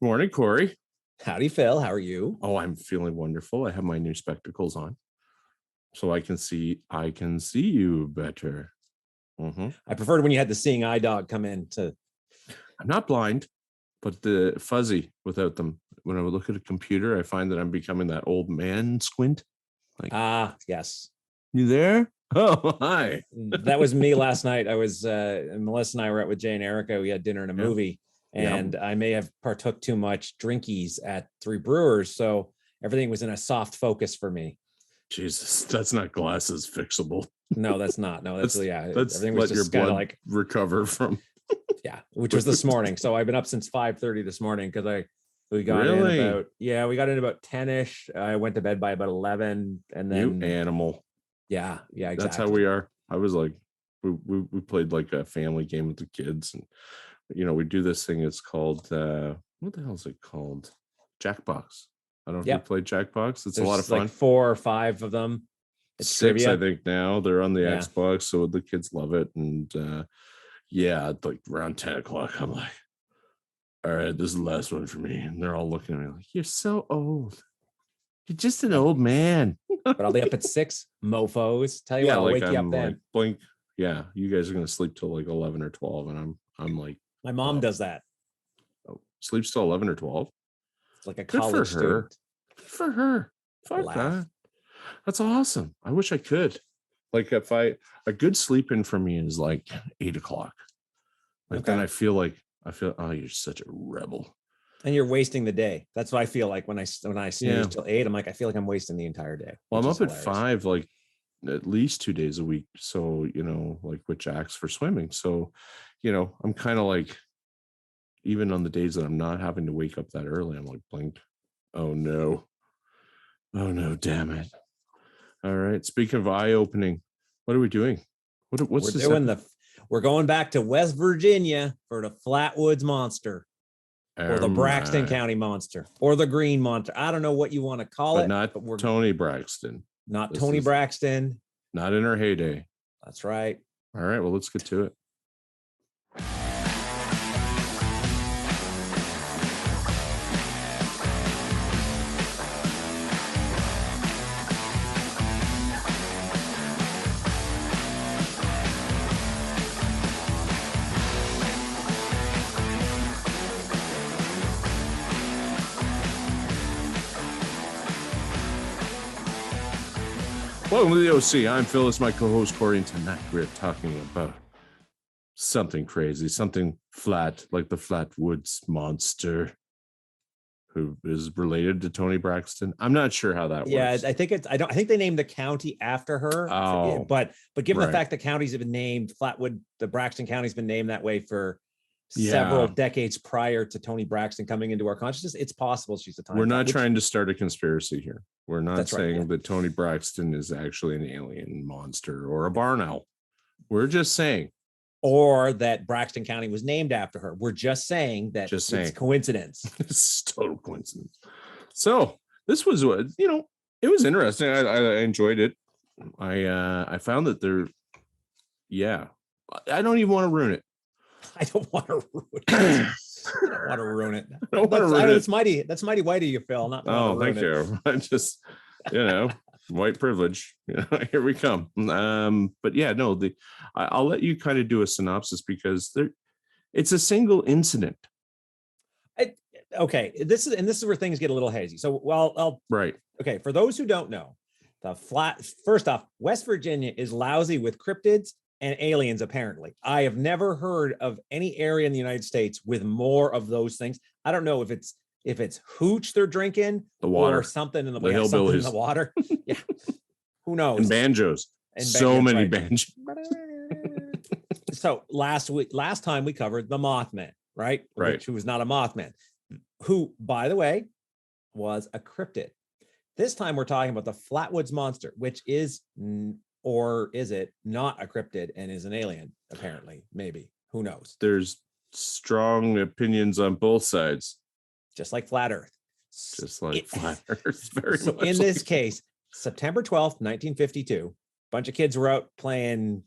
Morning, Corey. Howdy, Phil. How are you? Oh, I'm feeling wonderful. I have my new spectacles on, so I can see you better. I preferred when you had the seeing eye dog come in to. I'm not blind, but the fuzzy without them. When I would look at a computer, I find that I'm becoming that old man squint. Like, Yes. you there? Oh, hi. That was me last night. I was Melissa and I were out with Jay and Erica. We had dinner and a Yeah. movie, and I may have partook too much drinkies at Three Brewers, so everything was in a soft focus for me. Jesus, that's not glasses fixable. No, that's not. No, that's Let's everything let was your just kind blood of like recover from. Yeah, which was this morning. So I've been up since 5:30 this morning because we got Really? we got in about 10ish. I went to bed by about 11, and then You animal. yeah, exactly. That's how we are. I was like, we played like a family game with the kids, and we do this thing. It's called what the hell is it called? Jackbox. I don't know if you played Jackbox. It's a lot of fun. Like 4 or 5 of them. It's 6, trivia. I think now they're on the Xbox, so the kids love it. And like around 10 o'clock, I'm like, all right, this is the last one for me. And they're all looking at me like, you're so old. You're just an old man. But I'll be up at 6, mofos. Tell you what, I'll wake you up then. Like, blink. Yeah, you guys are gonna sleep till like 11 or 12, and I'm like, my mom does that. Oh, sleeps till 11 or 12. It's like a college student. Good for her. Fuck that. That's awesome. I wish I could. Like a good sleep in for me is like 8 o'clock. Like then I feel, oh, you're such a rebel. And you're wasting the day. That's what I feel like when I snooze till 8. I'm like, I feel like I'm wasting the entire day. Well, I'm up at 5, like at least 2 days a week. So, like with Jack's for swimming. So, I'm kind of like, even on the days that I'm not having to wake up that early, I'm like, blink. Oh no, damn it. All right. Speaking of eye opening, what are we doing? What's we're doing? We're going back to West Virginia for the Flatwoods Monster. Or the Braxton County Monster, or the Green Monster. I don't know what you want to call it. But we're Tony Braxton. Not Tony Braxton. Not in her heyday. That's right. All right, well, let's get to it. Welcome to the OC. I'm Phil. It's my co-host Corey, and tonight we're talking about something crazy, something flat, like the Flatwoods Monster, who is related to Tony Braxton. I'm not sure how that works. Yeah, I think they named the county after her. Oh, but given the fact that counties have been named, the Braxton County's been named that way for several decades prior to Tony Braxton coming into our consciousness, it's possible she's a time. We're not trying to start a conspiracy here. We're not saying that Tony Braxton is actually an alien monster or a barn owl. We're just saying. Or that Braxton County was named after her. We're just saying that it's coincidence. It's total coincidence. So this was what, it was interesting. I enjoyed it. I found that I don't even want to ruin it. I don't want to ruin it. I don't want to ruin it. That's mighty white of you, Phil. Not. Oh, thank you. I just, white privilege. Here we come. But yeah, no. I'll let you kind of do a synopsis because it's a single incident. Okay, this is where things get a little hazy. So, Okay, for those who don't know, first off, West Virginia is lousy with cryptids and aliens. Apparently, I have never heard of any area in the United States with more of those things. I don't know if it's hooch they're drinking, the water, or something in the hillbillies in the water. Yeah, who knows? And banjos. So many banjos. So last time we covered the Mothman, right? Who was not a Mothman, who, by the way, was a cryptid. This time we're talking about the Flatwoods Monster, which is, or is it not a cryptid and is an alien? Apparently, maybe. Who knows? There's strong opinions on both sides. Just like flat Earth. Flat Earth. Very so much. In this case, September 12th, 1952, a bunch of kids were out playing,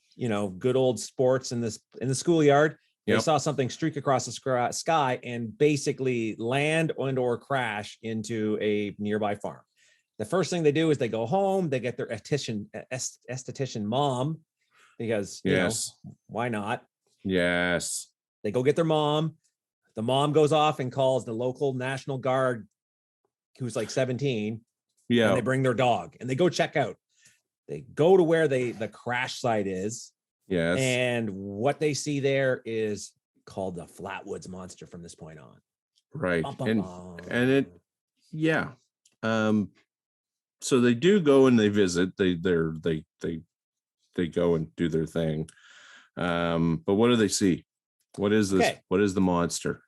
good old sports in the schoolyard, They saw something streak across the sky and basically land and or crash into a nearby farm. The first thing they do is they go home, they get their esthetician mom, because, you know, why not? Yes. They go get their mom. The mom goes off and calls the local National Guard, who's like 17. Yeah. And they bring their dog and they go check out. They go to where the crash site is. Yes. And what they see there is called the Flatwoods Monster from this point on. Right. And it, yeah. So they do go and they visit. They go and do their thing. But what do they see? What is this? Okay. What is the monster?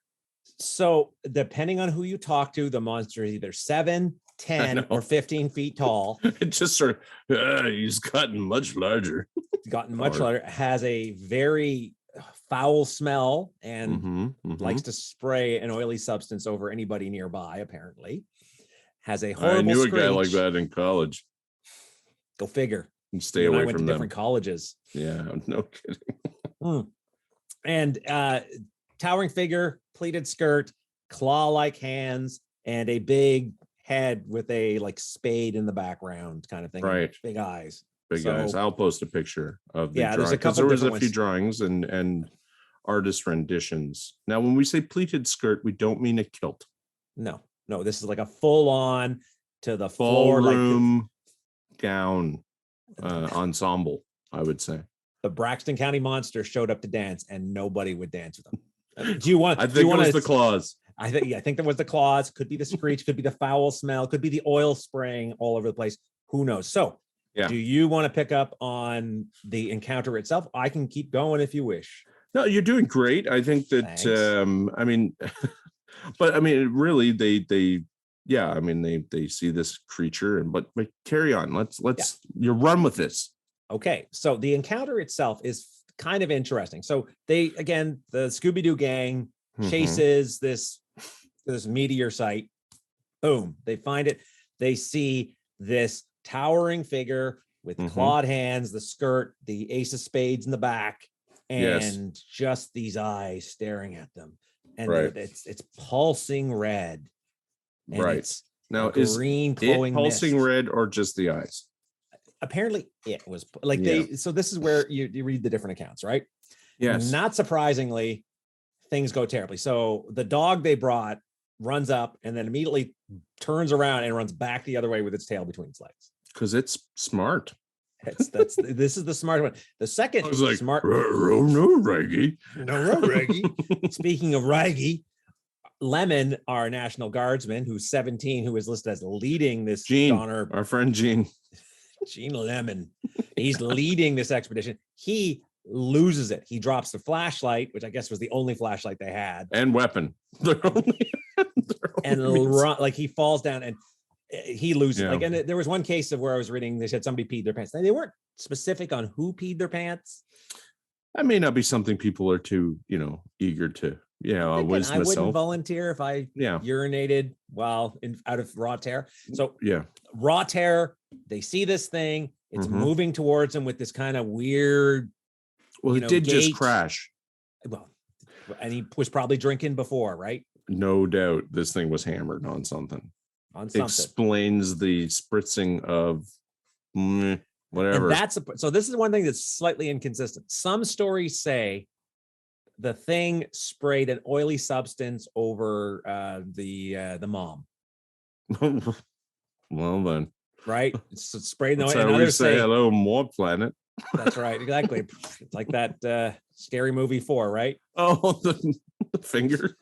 So depending on who you talk to, the monster is either 7, 10, or 15 feet tall. It just sort of, he's gotten much larger. Gotten much larger. Has a very foul smell and likes to spray an oily substance over anybody nearby, apparently. Has a horrible I knew screech. A guy like that in college. Go figure. And stay away from different colleges. Yeah, no kidding. And towering figure, pleated skirt, claw-like hands, and a big head with a like spade in the background kind of thing. Right. Big eyes. Big eyes. I'll post a picture of the drawing. There's a couple. There was a few drawings and artist renditions. Now, when we say pleated skirt, we don't mean a kilt. No, this is like a full-on to the floor, ballroom gown ensemble, I would say. The Braxton County Monster showed up to dance, and nobody would dance with them. Do you want? I think it was the claws. I think there was the claws. Could be the screech. Could be the foul smell. Could be the oil spraying all over the place. Who knows? So, do you want to pick up on the encounter itself? I can keep going if you wish. No, you're doing great. I think that. I mean, but I mean, really, they see this creature, and but carry on. Let's you run with this. Okay, so the encounter itself is kind of interesting. So the Scooby-Doo gang chases this meteor site. Boom, they find it. They see this towering figure with clawed hands, the skirt, the ace of spades in the back, and just these eyes staring at them. And it's pulsing red. And it's now green glowing pulsing mist. Red or just the eyes? Apparently it was like so this is where you read the different accounts, right? Yes. Not surprisingly, things go terribly. So the dog they brought runs up and then immediately turns around and runs back the other way with its tail between its legs. Because it's smart. This is the smart one. The second smart. No, Raggy. No, Raggy. Speaking of Raggy, Lemon, our National Guardsman, who's 17, who is listed as leading this honor. Our friend Gene. Gene Lemon. He's leading this expedition. He loses it. He drops the flashlight, which I guess was the only flashlight they had. And weapon. Like he falls down and he loses. Like, and there was one case of where I was reading, they said somebody peed their pants. Now, they weren't specific on who peed their pants. That may not be something people are too, eager to. I wouldn't volunteer if I urinated while out of raw terror. So raw terror, they see this thing, it's moving towards them with this kind of weird. Well, it did just crash. Well, and he was probably drinking before, right? No doubt this thing was hammered on something. Explains the spritzing of whatever. And so this is one thing that's slightly inconsistent. Some stories say the thing sprayed an oily substance over the mom. Well then, right? So sprayed. That's how we say hello, more planet. That's right, exactly. It's like that scary movie 4, right? Oh, the fingers.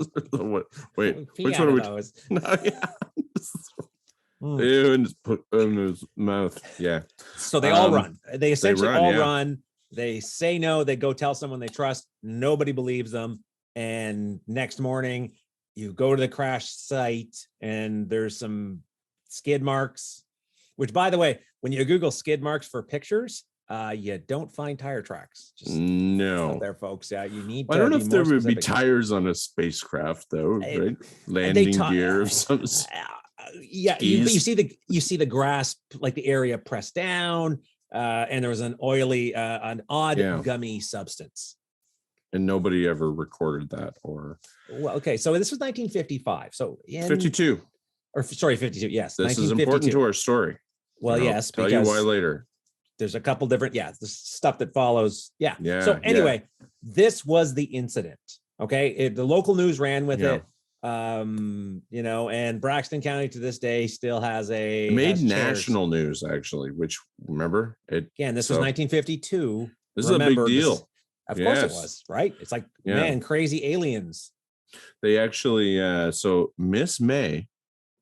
Wait, which one are we? No, and put in his mouth. Yeah. So they all run. They essentially run. They say no. They go tell someone they trust. Nobody believes them. And next morning, you go to the crash site, and there's some skid marks. Which, by the way, when you Google skid marks for pictures, you don't find tire tracks. Just no, there, folks. Yeah, you need. I don't know if there would be tires on a spacecraft, though. Right? Landing gear of some. Yeah, you see the grass, like the area pressed down, and there was an oily, an odd gummy substance. And nobody ever recorded that or. Well, okay. So this was 1955. So in 52. Or sorry, 52. Yes. This is important to our story. Well, yes, tell you why later. There's a couple different, the stuff that follows. Yeah. Yeah. So anyway, this was the incident. Okay. The local news ran with it. And Braxton County to this day still has it made national news, actually, which remember it. Again, this was 1952. This is a big deal. Of course it was, right? It's like, man, crazy aliens. They actually, so Miss May,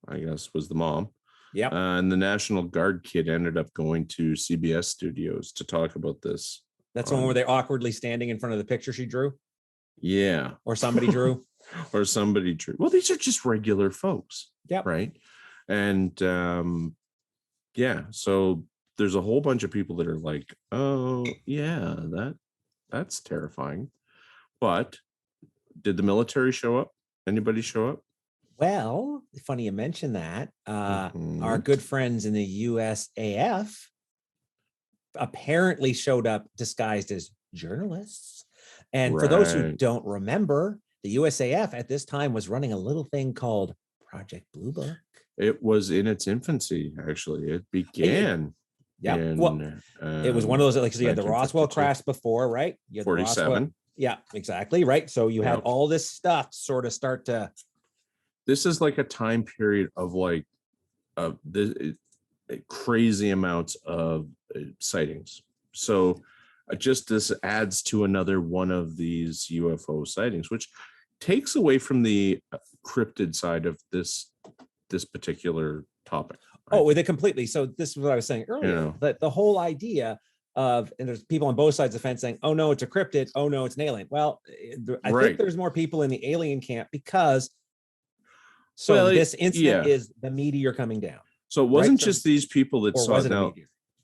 I guess, was the mom. Yeah. And the National Guard kid ended up going to CBS studios to talk about this. That's the one where they're awkwardly standing in front of the picture she drew. Yeah. Or somebody drew. Or somebody drew. Well, these are just regular folks. Yeah. Right. And so there's a whole bunch of people that are like, oh, yeah, that's terrifying. But did the military show up? Anybody show up? Well, funny you mention that. Our good friends in the USAF apparently showed up disguised as journalists. And for those who don't remember, the USAF at this time was running a little thing called Project Blue Book. It was in its infancy, actually. It began. It was one of those, like, so you had the Roswell crash before, right? You had 47. Yeah, exactly. Right. So you had all this stuff sort of start to. This is like a time period of like crazy amounts of sightings. So just this adds to another one of these UFO sightings, which takes away from the cryptid side of this particular topic. Right? Oh, with it completely. So this is what I was saying earlier, that the whole idea of, and there's people on both sides of the fence saying, oh no, it's a cryptid. Oh no, it's an alien. Well, I think there's more people in the alien camp because this incident is the meteor coming down. So it wasn't just these people that saw it. Now,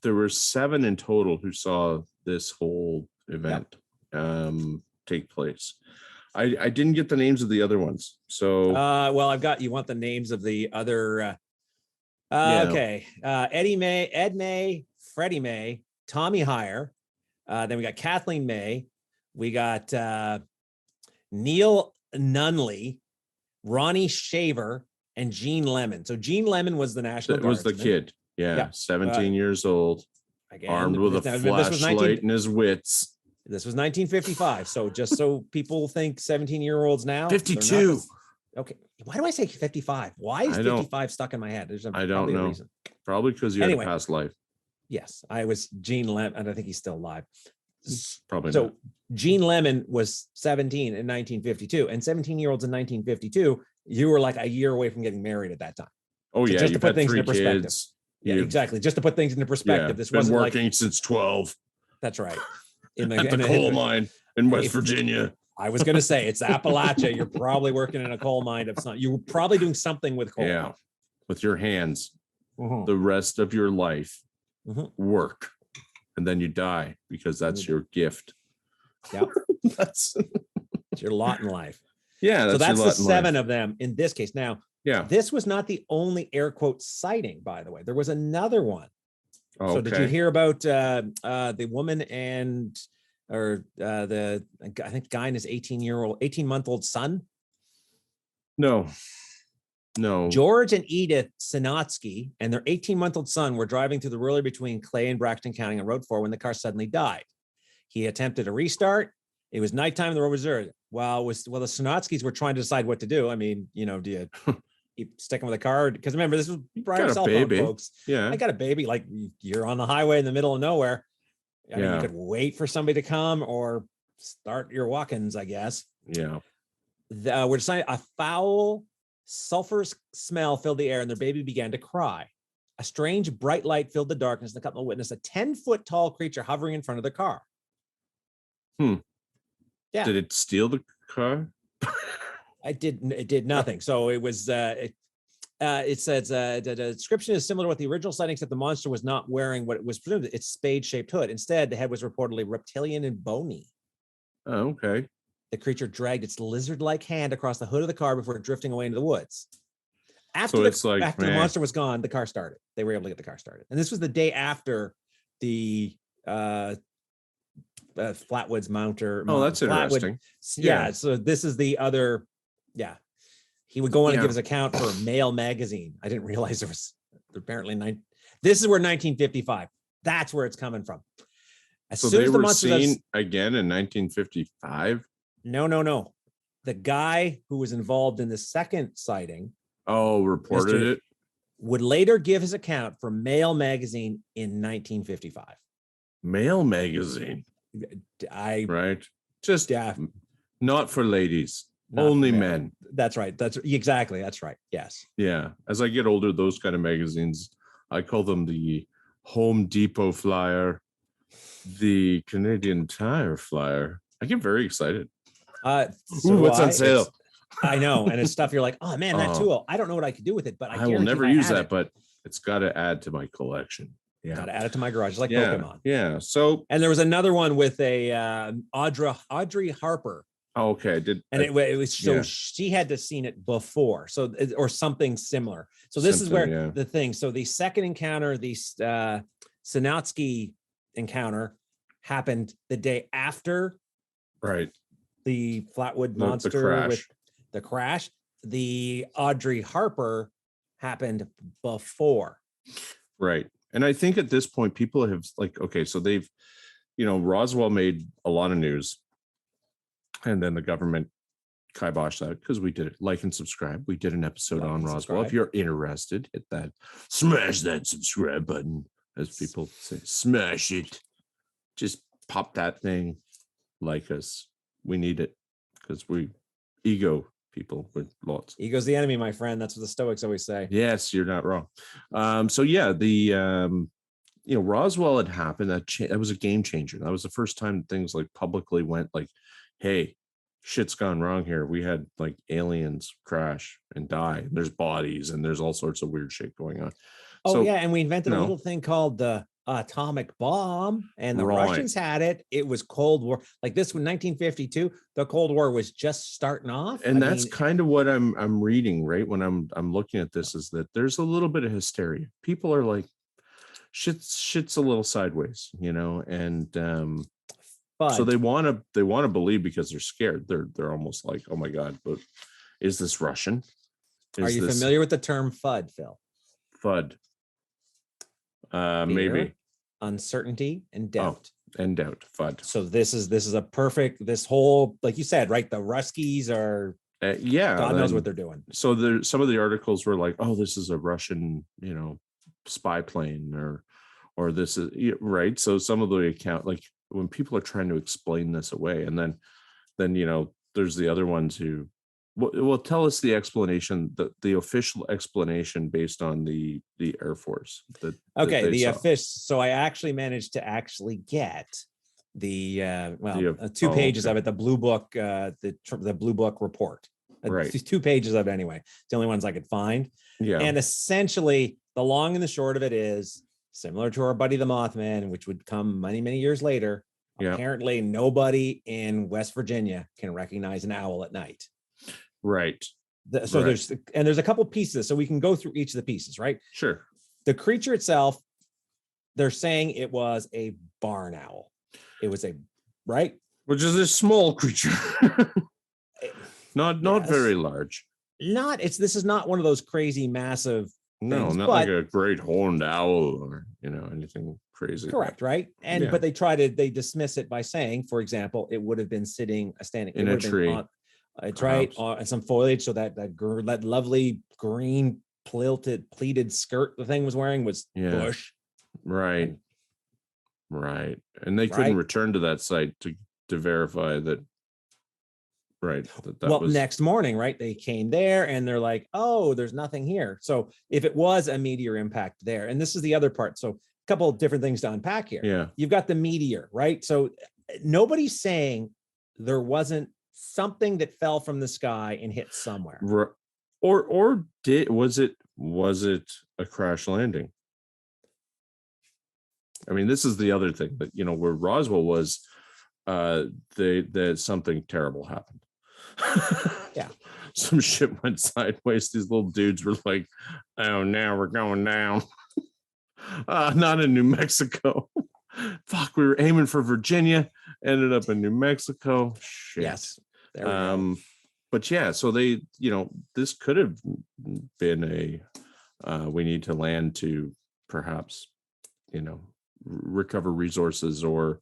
there were 7 in total who saw this whole event take place. I didn't get the names of the other ones. So well, you want the names of the other okay. Ed May, Freddie May, Tommy Heyer. Then we got Kathleen May. We got Neil Nunley, Ronnie Shaver, and Gene Lemon. So Gene Lemon was the National Guardsman. Was the kid. Yeah. 17 years old. Again, armed with a flashlight in his wits. This was 1955. So just so people think 17-year-olds now. 52. Okay. Why do I say 55? Why is 55 stuck in my head? I don't know. Reason. Probably because you had a past life. Yes. I was Gene Lemon, and I think he's still alive. Probably so not. Gene Lemon was 17 in 1952, and 17-year-olds in 1952, you were like a year away from getting married at that time. Oh, so yeah. Just to put things into perspective. Kids. Yeah, exactly. Just to put things into perspective. This wasn't working since 12. That's right. In the coal mine in West Virginia. I was going to say it's Appalachia. You're probably working in a coal mine of something. You were probably doing something with coal. Yeah, with your hands. The rest of your life, work, and then you die because that's your gift. Yeah, that's your lot in life. Yeah, so that's the 7 of them in this case. Now, this was not the only air quote sighting, by the way. There was another one. Oh, so did you hear about the woman and I think guy and his 18-month-old son? No. George and Edith Sinatsky and their 18-month-old son were driving through the rural between Clay and Braxton County on Road 4 when the car suddenly died. He attempted a restart. It was nighttime. The road was deserted. While the Sinatskys were trying to decide what to do. I mean, do you keep sticking with the car? Because remember, this was prior cell phone, folks. Yeah, I got a baby. Like, you're on the highway in the middle of nowhere. I mean, you could wait for somebody to come or start your walk-ins, I guess. Yeah. We're deciding a foul, sulfurous smell filled the air, and their baby began to cry. A strange, bright light filled the darkness, and the couple witnessed a 10-foot tall creature hovering in front of the car. Yeah. Did it steal the car? It did nothing. So it was. It says the description is similar to what the original sighting, except the monster was not wearing what it was presumed, its spade-shaped hood. Instead, the head was reportedly reptilian and bony. Oh, okay. The creature dragged its lizard-like hand across the hood of the car before drifting away into the woods. After the monster was gone, the car started. They were able to get the car started. And this was the day after the Flatwoods Mounter. Oh, that's interesting. Yeah. So this is the other. Yeah. He would go on and give his account for Mail magazine. I didn't realize there was apparently this is where 1955. That's where it's coming from. So they were seen again in 1955. No. The guy who was involved in the second sighting. Oh, reported it. Would later give his account for Mail magazine in 1955. Mail magazine. Right. Just not for ladies. Only men. That's right. That's exactly. That's right. Yes. Yeah. As I get older, those kind of magazines, I call them the Home Depot flyer, the Canadian Tire flyer. I get very excited. What's on sale? I know. And it's stuff you're like, oh man, that tool. I don't know what I could do with it, but I will never use that, but it's got to add to my collection. Yeah. Got to add it to my garage. It's like Pokemon. Yeah. So, and there was another one with a Audrey Harper. Oh, okay. It was so she had to seen it before. So, or something similar. So this is where the thing. So the second encounter, the Sinatsky encounter happened the day after. Right. The Flatwood Monster with the crash. The Audrey Harper happened before. Right. And I think at this point, people have so they've, Roswell made a lot of news. And then the government kiboshed that because we did it. Like and subscribe. We did an episode on Roswell. If you're interested, hit that, smash that subscribe button, as people say. Smash it. Just pop that thing. Like us. We need it because we ego people with lots. Ego's the enemy, my friend. That's what the Stoics always say. Yes, you're not wrong. Roswell had happened. That was a game changer. That was the first time things publicly went hey, shit's gone wrong here. We had aliens crash and die. And there's bodies and there's all sorts of weird shit going on. And we invented a little thing called the atomic bomb, and the Russians had it. It was Cold War. This was 1952. The Cold War was just starting off. And that's kind of what I'm reading, right? When I'm looking at this, is that there's a little bit of hysteria. People are like, shit's a little sideways, and so they want to believe because they're scared. They're almost like, oh my God, but is this Russian? Are you familiar with the term FUD, Phil? FUD. Fear, maybe uncertainty and doubt. FUD. So this is a perfect, this whole, like you said, right? The Ruskies are God knows what they're doing. So some of the articles were like, oh, this is a Russian, spy plane or this is right. So some of the account, when people are trying to explain this away, and then there's the other ones who will tell us the explanation, the official explanation based on the Air Force. So I actually managed to get the 2 pages of it, the blue book, the blue book report. Right. 2 pages of it anyway. It's the only ones I could find. Yeah. And essentially the long and the short of it is similar to our buddy the Mothman, which would come many, many years later. Yeah. Apparently nobody in West Virginia can recognize an owl at night. Right. There's a couple pieces, so we can go through each of the pieces, right? Sure. The creature itself, they're saying it was a barn owl. It was which is a small creature. not very large. This is not one of those crazy massive things, not like a great horned owl or anything crazy. Correct, right? And but they dismiss it by saying, for example, it would have been standing in a tree. It's right on some foliage, so that lovely green pleated skirt the thing was wearing was bush. Right. And they couldn't return to that site to verify that. Right. Next morning, right? They came there and they're like, oh, there's nothing here. So if it was a meteor impact there, and this is the other part. So a couple of different things to unpack here. Yeah. You've got the meteor, right? So nobody's saying there wasn't something that fell from the sky and hit somewhere. Was it a crash landing? I mean, this is the other thing that, where Roswell was, something terrible happened. Yeah. Some shit went sideways. These little dudes were like, oh, now we're going down. Not in New Mexico. Fuck, we were aiming for Virginia. ended up in New Mexico. Shit. Yes. There we go. But yeah, so they, this could have been we need to land to perhaps, recover resources, or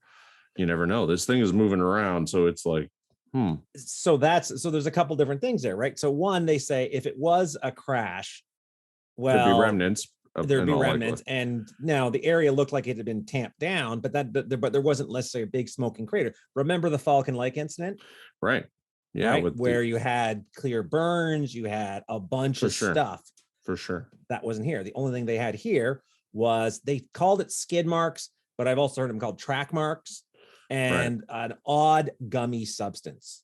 you never know. This thing is moving around. So it's like, So there's a couple different things there, right? So one, they say if it was a crash, could be remnants. There'd be remnants, and now the area looked like it had been tamped down, but there wasn't necessarily a big smoking crater. Remember the Falcon Lake incident? Right. Yeah. Right? Where you had clear burns, you had a bunch of stuff. For sure. That wasn't here. The only thing they had here was, they called it skid marks, but I've also heard them called track marks, and an odd gummy substance.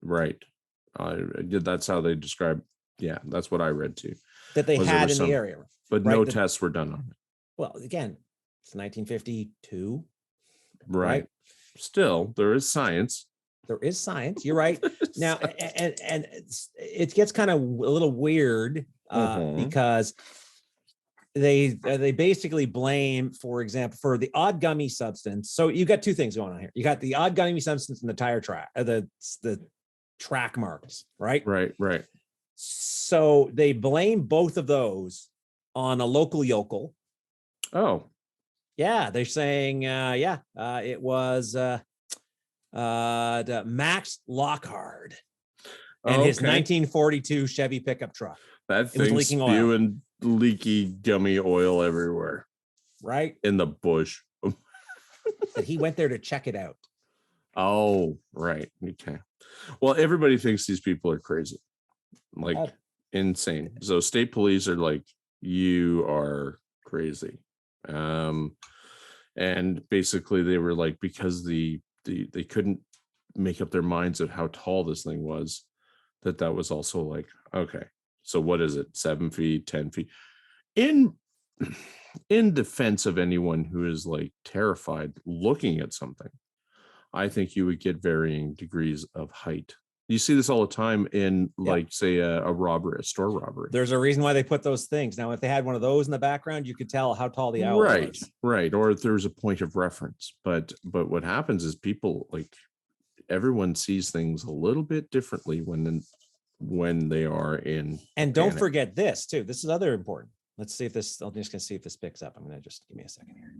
Right. That's how they describe. Yeah, that's what I read too. That they had in the area. But no tests were done on it. Well, again, it's 1952. Right. Still, there is science. There is science. You're right. Now, and it gets kind of a little weird because they basically blame, for example, for the odd gummy substance. So you got two things going on here. You got the odd gummy substance and the tire track, the track marks, right? Right. So they blame both of those on a local yokel. Oh, yeah, they're saying, it was Max Lockhart and his 1942 Chevy pickup truck. That thing's spewing leaky gummy oil everywhere. Right? In the bush. That he went there to check it out. Oh, right. Okay. Well, everybody thinks these people are crazy. Like insane. So state police are like, you are crazy. And basically they were like, because they couldn't make up their minds of how tall this thing was, that was also like, okay, so what is it? 7 feet, 10 feet. In defense of anyone who is like terrified looking at something, I think you would get varying degrees of height. You see this all the time in like, say, a robbery, a store robbery. There's a reason why they put those things. Now, if they had one of those in the background, you could tell how tall the owl was. Right. Or if there's a point of reference. But what happens is people, like, everyone sees things a little bit differently when they are in. And don't forget this too. This is other important. Let's see if this, I'm just gonna see if this picks up. I'm gonna just give me a second here.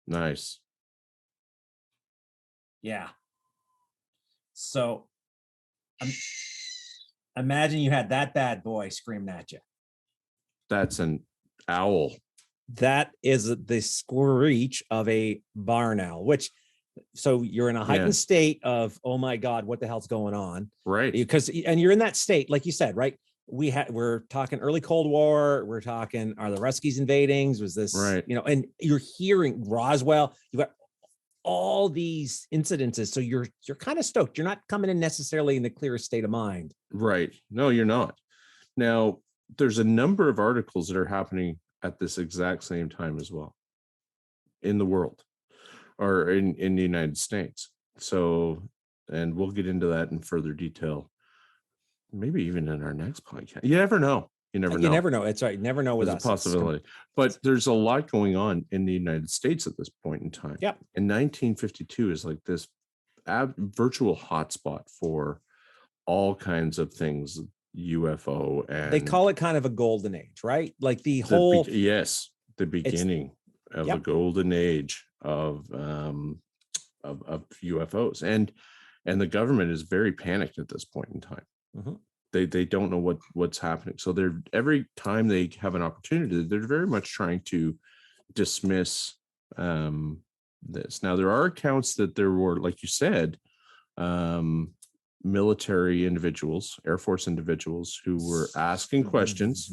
Nice. Yeah. So imagine you had that bad boy screaming at you. That's an owl. That is the screech of a barn owl, so you're in a heightened state of, oh my God, what the hell's going on? Right. And you're in that state, like you said, right? We're talking early Cold War. We're talking, are the Ruskies invading? Was this, right? And you're hearing Roswell. You got all these incidences. So you're kind of stoked. You're not coming in necessarily in the clearest state of mind. Right. No, you're not. Now, there's a number of articles that are happening at this exact same time as well in the world, or in the United States. So, and we'll get into that in further detail, maybe even in our next podcast. You never know. You never know. It's right. You never know with us. It's a possibility. But there's a lot going on in the United States at this point in time. Yep. In 1952 is like this virtual hotspot for all kinds of things, UFO, and they call it kind of a golden age, right? Like the whole the beginning of a golden age of UFOs, and the government is very panicked at this point in time. Mm-hmm. They don't know what's happening, so they're, every time they have an opportunity, they're very much trying to dismiss this. Now, there are accounts that there were, like you said, military individuals, Air Force individuals who were asking questions.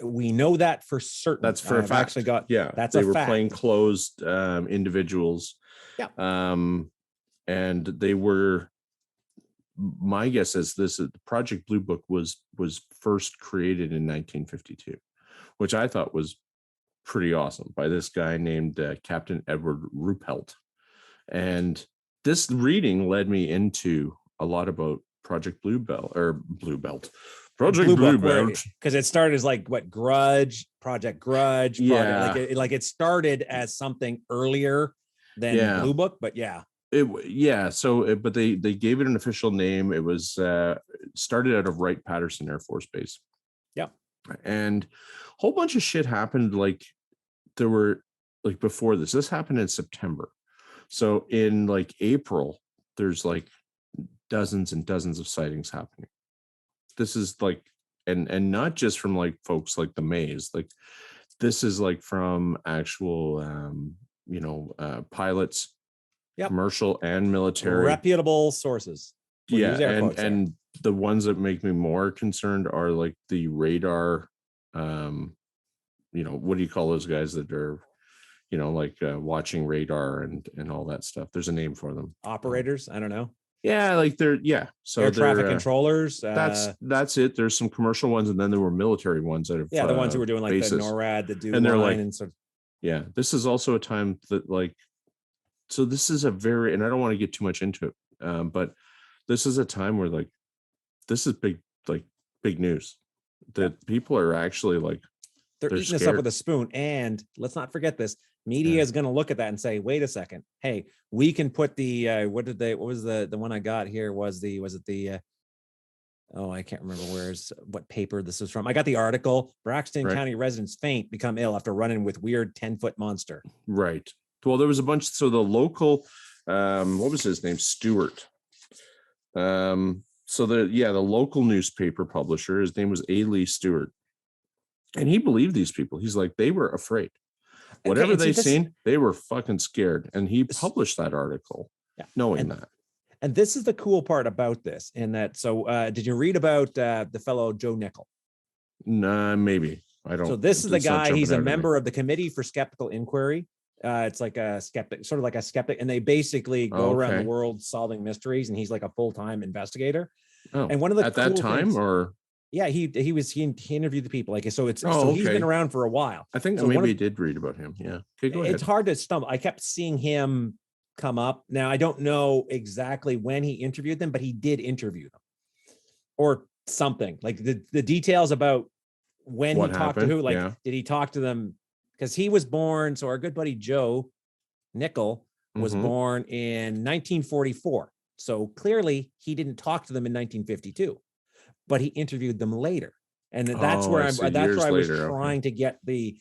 We know that for certain. That's for a fact. Actually got, they were plainclothes individuals. Yeah. And they were, my guess is this, Project Blue Book was first created in 1952, which I thought was pretty awesome, by this guy named Captain Edward Ruppelt. And this reading led me into a lot about Project Blue Belt, Project Blue Belt, because it started as like what Project Grudge, like it started as something earlier than Blue Book, but but they gave it an official name. It was started out of Wright Patterson Air Force Base. Yeah, and a whole bunch of shit happened. Like there were like before this happened in September, so in like April there's like dozens and dozens of sightings happening. This is like, and not just from like folks like the Mays, like this is like from actual pilots, commercial and military, reputable sources. And the ones that make me more concerned are like the radar, what do you call those guys that are watching radar and all that stuff? There's a name for them. Operators, I don't know. Yeah, like so air traffic controllers. That's it. There's some commercial ones, and then there were military ones that have the ones who were doing like bases. The NORAD, the do and they're like, and sort of... this is also a time that like, so this is a very, and I don't want to get too much into it, but this is a time where like, this is big news that people are actually like, they're eating scared. This up with a spoon. And let's not forget this. Media is going to look at that and say, wait a second. Hey, we can put the, what was the one I got here I can't remember what paper this is from. I got the article, Braxton County residents faint, become ill after running with weird 10-foot monster. Right. Well, there was a bunch. So the local, what was his name? Stewart. So the local newspaper publisher, his name was A. Stewart. And he believed these people. He's like, they were afraid. Whatever they seen, they were fucking scared. And he published that article knowing that. And this is the cool part about this. In that, so did you read about the fellow Joe Nickel? Nah, maybe. I don't. So this is the guy, he's a member of the Committee for Skeptical Inquiry. It's like a skeptic, sort of like a skeptic. And they basically go around the world solving mysteries. And he's like a full-time investigator. Oh, and one of the at that time things, or... Yeah, he interviewed the people. Like, so it's he's been around for a while. I think maybe I did read about him. Yeah. Okay, go ahead. It's hard to stumble. I kept seeing him come up. Now I don't know exactly when he interviewed them, but he did interview them. Or something. Like the details about when he talked to who, like did he talk to them? Because he was born, so our good buddy Joe Nickel was born in 1944. So clearly he didn't talk to them in 1952. But he interviewed them later, and that's where I was trying to get the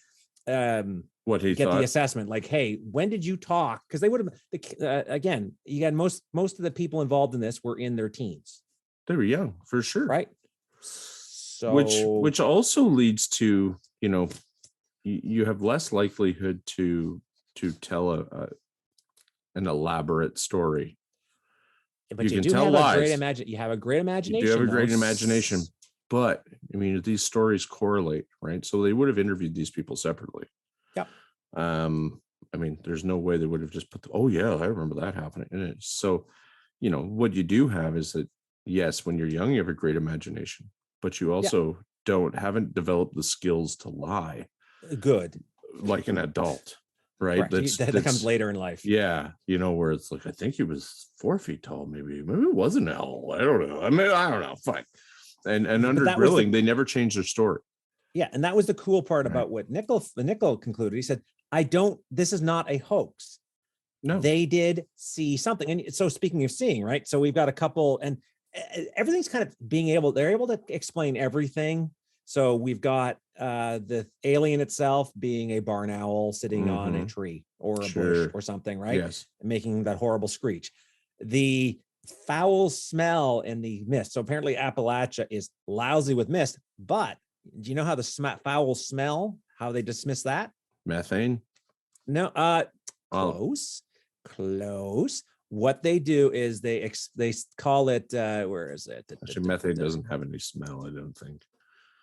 the assessment. Like, hey, when did you talk? Because they would have again. You got most of the people involved in this were in their teens. They were young for sure, right? So which also leads to you have less likelihood to tell an elaborate story. But you do have a great imagination. You have a great imagination. You do have a great imagination. But I mean, these stories correlate, right? So they would have interviewed these people separately. Yeah. I mean, there's no way they would have just put I remember that happening. And so, what you do have is that, yes, when you're young, you have a great imagination, but you also haven't developed the skills to lie. Good. Like an adult. Right. That comes later in life. Yeah. Where it's like, I think he was 4 feet tall. Maybe it wasn't an owl. I don't know. I mean, I don't know. Fine. And under grilling, they never changed their story. Yeah. And that was the cool part about what Nickel concluded. He said, this is not a hoax. No. They did see something. And so speaking of seeing, right. So we've got a couple, and everything's kind of they're able to explain everything. So we've got the alien itself being a barn owl sitting on a tree or a bush or something, right? Yes. Making that horrible screech. The foul smell in the mist. So apparently Appalachia is lousy with mist, but do you know how the foul smell, how they dismiss that? Methane? No, close. What they do is they call it, where is it? Actually, methane doesn't have any smell, I don't think.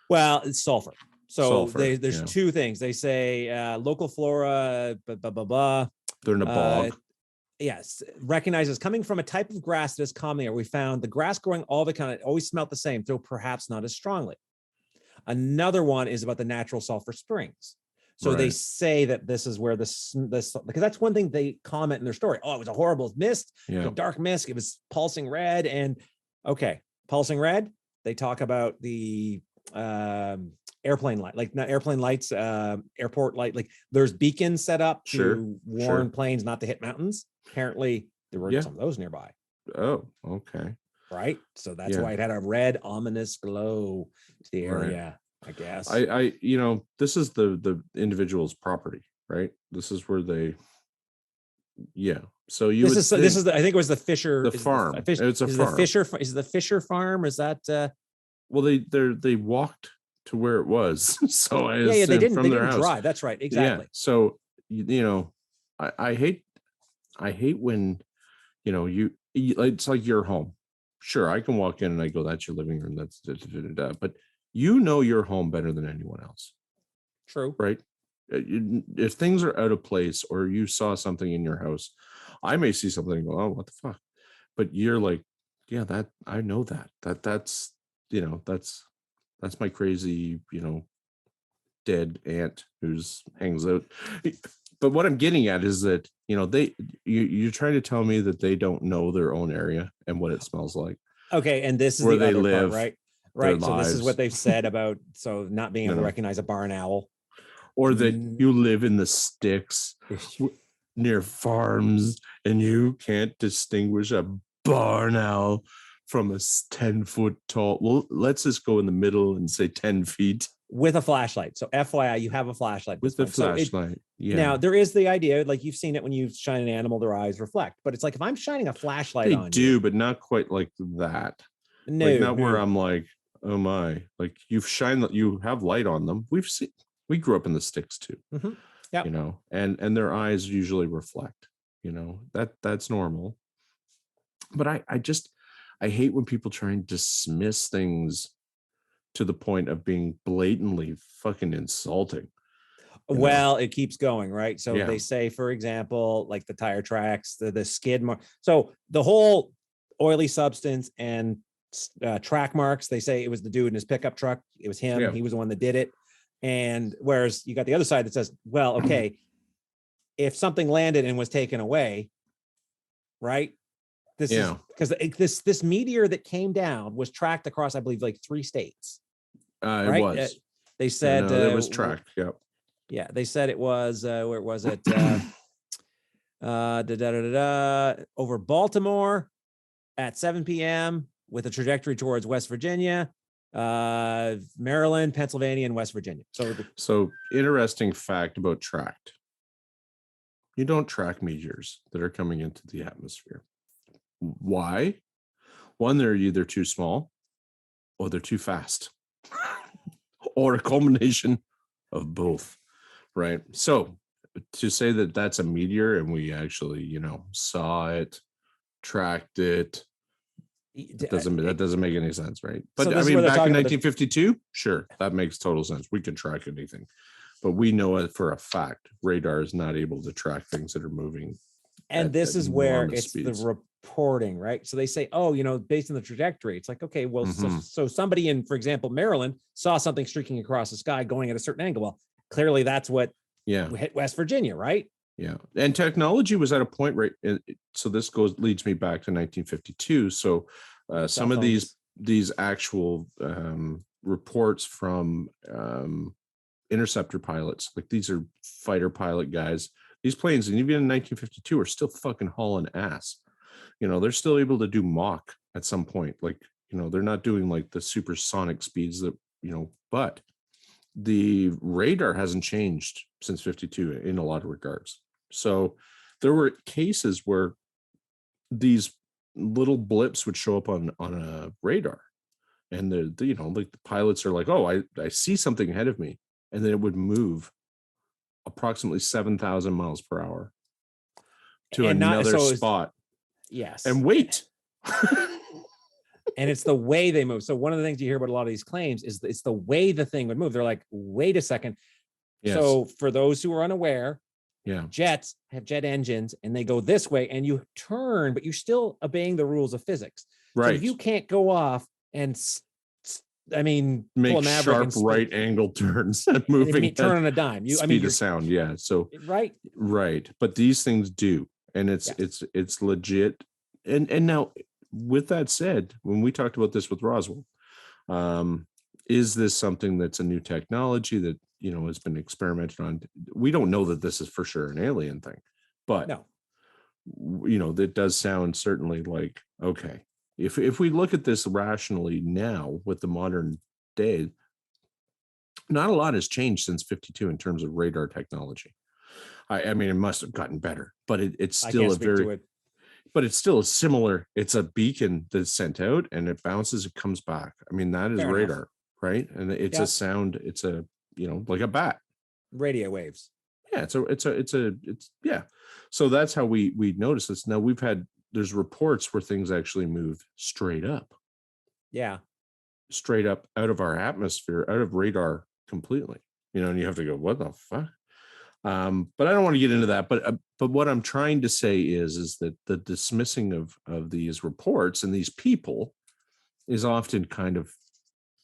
Well, it's sulfur. So there's two things. They say local flora, blah, blah, blah. They're in a bog. Yes. Recognizes coming from a type of grass that is common here. We found the grass growing all the kind of always smelled the same, though perhaps not as strongly. Another one is about the natural sulfur springs. So they say that this is where this because that's one thing they comment in their story. Oh, it was a horrible mist, a dark mist. It was pulsing red, and pulsing red. they talk about the airplane light, like not airplane lights, airport light, like there's beacons set up to warn planes not to hit mountains. Apparently there were some of those nearby. Oh, okay. Right. So that's why it had a red ominous glow to the area, I guess. I you know, this is the individual's property, right? This is where they So you this is the, I think it was the Fisher farm. It's a farm. Is the Fisher farm? Is that well, they walked to where it was. So they didn't drive. That's right. Exactly. Yeah. So you know, I hate when, you know, it's like your home. Sure, I can walk in and I go, that's your living room. That's but you know your home better than anyone else. True. Right. If things are out of place or you saw something in your house, I may see something and go, oh, what the fuck? But you're like, yeah, that I know that's, you know, that's my crazy, you know, dead aunt who's hangs out. But what I'm getting at is that, you know, you're trying to tell me that they don't know their own area and what it smells like. Okay, and this is where the they other live, part, right? So lives. this is what they've said about not being able to recognize a barn owl, or that you live in the sticks near farms and you can't distinguish a barn owl from a 10-foot tall. Well, let's just go in the middle and say 10 feet. With a flashlight. So FYI, you have a flashlight. With the flashlight. Now, there is the idea, like you've seen it when you shine an animal, their eyes reflect. But it's like, if I'm shining a flashlight on you. But not quite like that. No. Like not where I'm like, oh my. Like you have light on them. We grew up in the sticks too. Mm-hmm. Yeah. You know, and their eyes usually reflect. You know, that's normal. But I hate when people try and dismiss things to the point of being blatantly fucking insulting. Well, it keeps going, right? So they say, for example, like the tire tracks, the skid mark. So the whole oily substance and track marks, they say it was the dude in his pickup truck. It was him. Yeah. He was the one that did it. And whereas you got the other side that says, well, okay, if something landed and was taken away, right? This is because this meteor that came down was tracked across, I believe, like 3 states. It was. They said it was tracked. Yep. Yeah, they said it was. Where was it? Over Baltimore at 7 p.m. with a trajectory towards West Virginia, Maryland, Pennsylvania, and West Virginia. So interesting fact about tracked. You don't track meteors that are coming into the atmosphere. Why? One, they're either too small or they're too fast or a combination of both, right? So to say that that's a meteor and we actually, you know, saw it, tracked it, that doesn't make any sense, right? But I mean, back in 1952, sure, that makes total sense. We can track anything, but we know it for a fact. Radar is not able to track things that are moving. And this is where it's speeds. The reporting, right? So they say, oh, you know, based on the trajectory, it's like, okay, well, so somebody in, for example, Maryland saw something streaking across the sky going at a certain angle. Well, clearly that's what hit West Virginia, right? Yeah. And technology was at a point, right? So this leads me back to 1952. So some of these actual reports from interceptor pilots, like these are fighter pilot guys. These planes, and even in 1952, are still fucking hauling ass. You know, they're still able to do Mach at some point. Like, you know, they're not doing like the supersonic speeds that, you know, but the radar hasn't changed since 52 in a lot of regards. So there were cases where these little blips would show up on a radar. And the you know, like the pilots are like, oh, I see something ahead of me. And then it would move approximately 7,000 miles per hour to another spot. Yes. And wait. And it's the way they move. So one of the things you hear about a lot of these claims is it's the way the thing would move. They're like, wait a second. Yes. So for those who are unaware, jets have jet engines and they go this way and you turn, but you're still obeying the rules of physics. Right. So you can't go off and make sharp right angle turns and moving, turn on a dime. Speed of sound. Yeah. So right. But these things do, and it's legit. And now, with that said, when we talked about this with Roswell, Is this something that's a new technology that, has been experimented on? We don't know that this is for sure an alien thing, but No. That does sound certainly like, okay, if we look at this rationally now with the modern day, not a lot has changed since 52 in terms of radar technology. I mean, it must have gotten better, but it's still but it's still a similar, it's a beacon that's sent out and it bounces, it comes back. I mean, that is radar, right? And it's a sound, it's a, like a bat. Radio waves. Yeah, it's yeah. So that's how we notice this. Now there's reports where things actually move straight up. Yeah. Straight up out of our atmosphere, out of radar completely. And you have to go, what the fuck? But I don't want to get into that. But what I'm trying to say is that the dismissing of these reports and these people is often kind of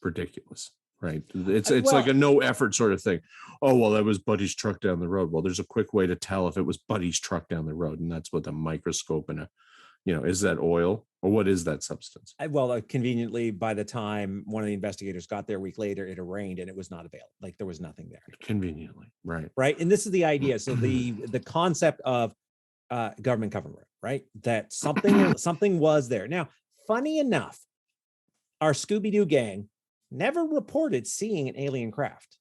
ridiculous, right? It's like a no effort sort of thing. Oh, well, that was Buddy's truck down the road. Well, there's a quick way to tell if it was Buddy's truck down the road, and that's with a microscope and is that oil or what is that substance? Conveniently, by the time one of the investigators got there a week later, it had rained and it was not available. Like there was nothing there. Conveniently, right? Right, and this is the idea. So the concept of government cover, right? That something was there. Now, funny enough, our Scooby-Doo gang never reported seeing an alien craft.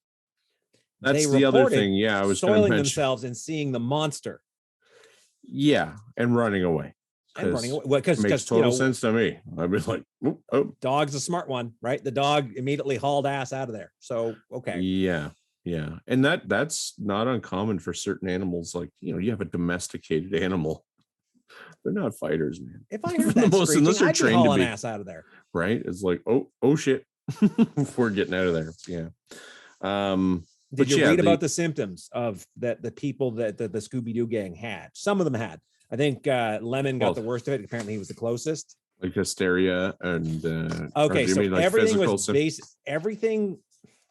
That's the other thing. Yeah, I was soiling themselves and seeing the monster. Yeah, and running away. And running away. Well, because makes total sense to me. I'd be like, oh. Dog's a smart one, right? The dog immediately hauled ass out of there. So okay. Yeah. And that's not uncommon for certain animals. Like, you have a domesticated animal. They're not fighters, man. If I heard that unless they're trained to be ass out of there. Right. It's like, oh shit. We're getting out of there. Yeah. Did you read about the symptoms of that the people that the Scooby-Doo gang had? Some of them had. I think Lemon got the worst of it. Apparently, he was the closest. Like hysteria and okay, so like everything was everything.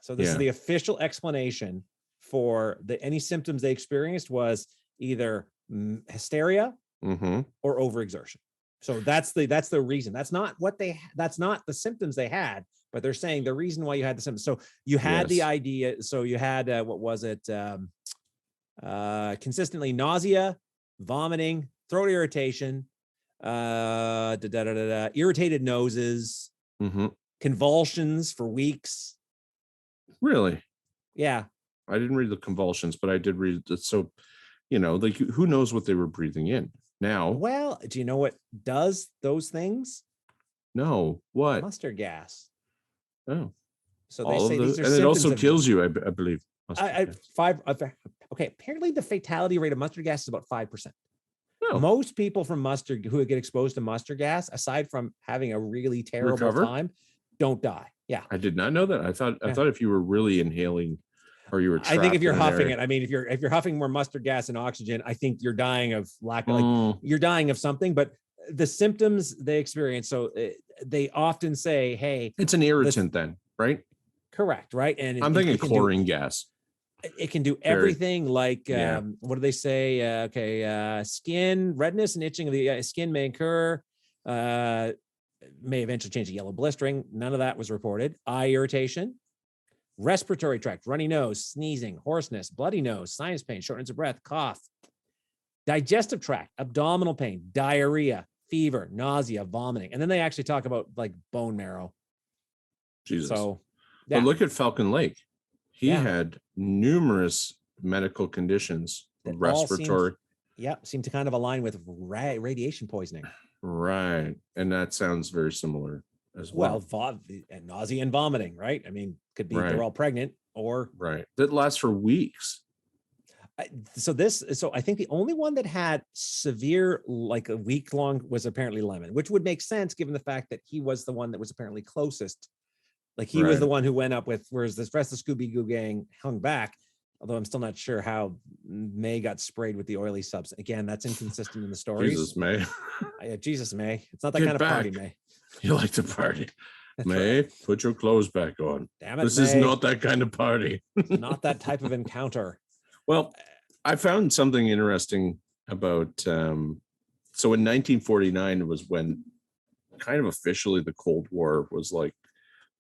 So this is the official explanation for any symptoms they experienced was either hysteria or overexertion. So that's the reason. That's not the symptoms they had, but they're saying the reason why you had the symptoms. So you had the idea. So you had what was it? Consistently nausea, vomiting, throat irritation, irritated noses, convulsions for weeks. Really? Yeah. I didn't read the convulsions, but I did read that. So, like who knows what they were breathing in now? Well, do you know what does those things? No. What? Mustard gas. Oh. So they say these are and it also kills you, I believe. Okay. Apparently the fatality rate of mustard gas is about 5%. Oh. Most people from mustard who get exposed to mustard gas, aside from having a really terrible time, don't die. Yeah. I did not know that. I thought if you were really inhaling or you were I think if you're huffing it, I mean, if you're huffing more mustard gas and oxygen, I think you're dying of you're dying of something, but the symptoms they experience. So they often say, hey, it's an irritant then, right? Correct. Right. And I'm thinking chlorine gas. It can do everything what do they say? Skin redness and itching of the skin may occur, may eventually change to yellow blistering. None of that was reported. Eye irritation, respiratory tract, runny nose, sneezing, hoarseness, bloody nose, sinus pain, shortness of breath, cough, digestive tract, abdominal pain, diarrhea, fever, nausea, vomiting. And then they actually talk about like bone marrow. Jesus. So, but look at Falcon Lake. He had numerous medical conditions, respiratory. Seem to kind of align with radiation poisoning. Right. And that sounds very similar as well. Well, nausea and vomiting, right? I mean, could be they're all pregnant or. Right. That lasts for weeks. So I think the only one that had severe, like a week long, was apparently Lemon, which would make sense given the fact that he was the one that was apparently closest. Like he was the one who went up with, whereas the rest of the Scooby-Doo gang hung back. Although I'm still not sure how May got sprayed with the oily substance. Again, that's inconsistent in the stories. Jesus, May. Jesus, May. It's not that kind of party, May. You like to party. That's May, right. Put your clothes back on. Damn it, this is not that kind of party. Not that type of encounter. Well, I found something interesting about, so in 1949 was when kind of officially the Cold War was like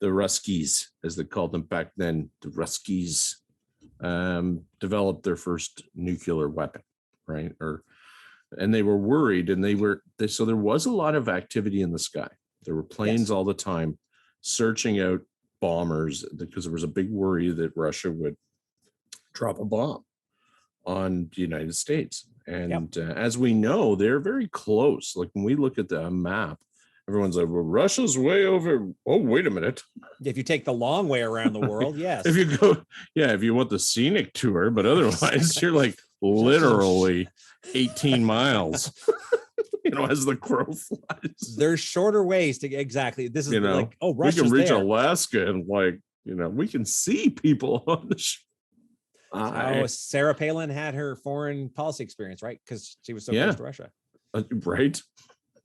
the Ruskies, as they called them back then, the Ruskies developed their first nuclear weapon, right? And they were worried, and so there was a lot of activity in the sky. There were planes all the time searching out bombers, because there was a big worry that Russia would drop a bomb on the United States. And as we know, they're very close. Like when we look at the map, everyone's like, well, Russia's way over. Oh, wait a minute. If you take the long way around the world, yes. If you want the scenic tour, but otherwise you're like literally 18 miles, as the crow flies. There's shorter ways to exactly. This is like, oh, Russia's we can reach there. Alaska, and we can see people on the Sarah Palin had her foreign policy experience, right? Because she was so close to Russia. Right.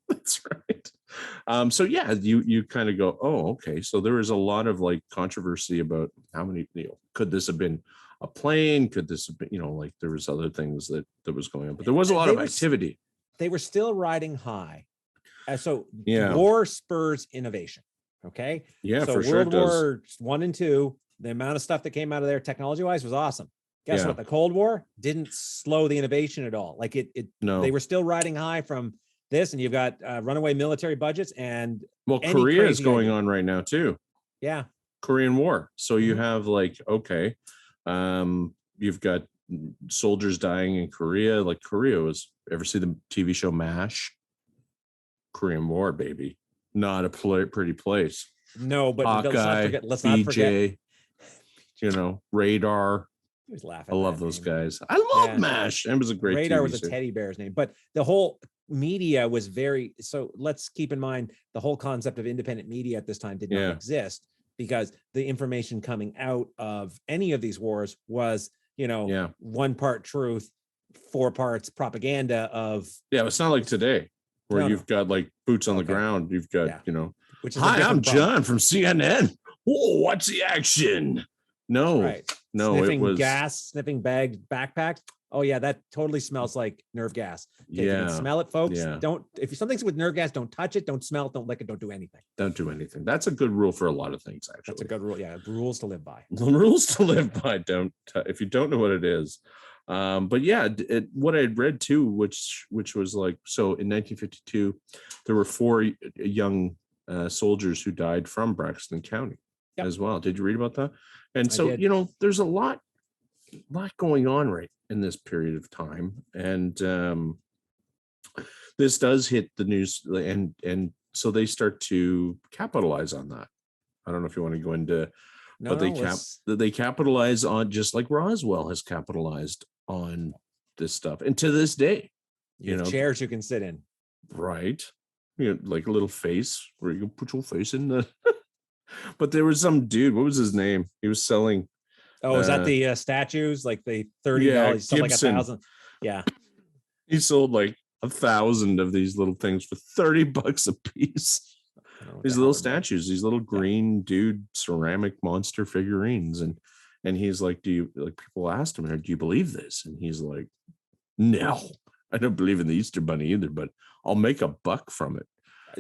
That's right. So you kind of go, oh, okay. So there was a lot of like controversy about how many, could this have been a plane? Could this have been, like there was other things that was going on, but there was a lot of activity. They were still riding high. So war spurs innovation. Okay. Yeah. So for World sure War I and II, the amount of stuff that came out of there technology wise was awesome. Guess what? The Cold War didn't slow the innovation at all. Like they were still riding high from this, and you've got runaway military budgets, and Korea is going on right now too. Yeah. Korean War. So you have you've got soldiers dying in Korea. Like Korea ever see the TV show MASH? Korean War, baby. Not a pretty place. No, but Hawkeye, let's not forget. Radar. I love those guys. I love MASH. It was a great Radar TV was a teddy bear's name, but the whole media was very, so let's keep in mind the whole concept of independent media at this time did not exist, because the information coming out of any of these wars was, 1 part truth, 4 parts propaganda of. Yeah, it's not like today where you've got like boots on the ground. You've got, which is hi, I'm John from CNN. Oh, what's the action? No, no, sniffing it was gas, sniffing bags, backpacks. Oh yeah, that totally smells like nerve gas. Okay, if you can smell it, folks. If something's with nerve gas, don't touch it, don't smell it, don't lick it, don't do anything. Don't do anything. That's a good rule for a lot of things, actually. That's a good rule. Yeah, rules to live by. Rules to live by. Don't if you don't know what it is. But what I had read too, which was like, so in 1952, there were 4 young soldiers who died from Braxton County as well. Did you read about that? And so, there's a lot going on right in this period of time. And this does hit the news, and so they start to capitalize on that. I don't know if you want to go into, but they capitalize on, just like Roswell has capitalized on this stuff. And to this day, chairs you can sit in. Right. Like a little face where you can put your face in the but there was some dude, what was his name? He was selling. Oh, is that the statues? Like the $30, something like 1,000. Yeah. He sold like 1,000 of these little things for $30 a piece. These little statues, these little green dude ceramic monster figurines. And he's like, people asked him, do you believe this? And he's like, no, I don't believe in the Easter Bunny either, but I'll make a buck from it.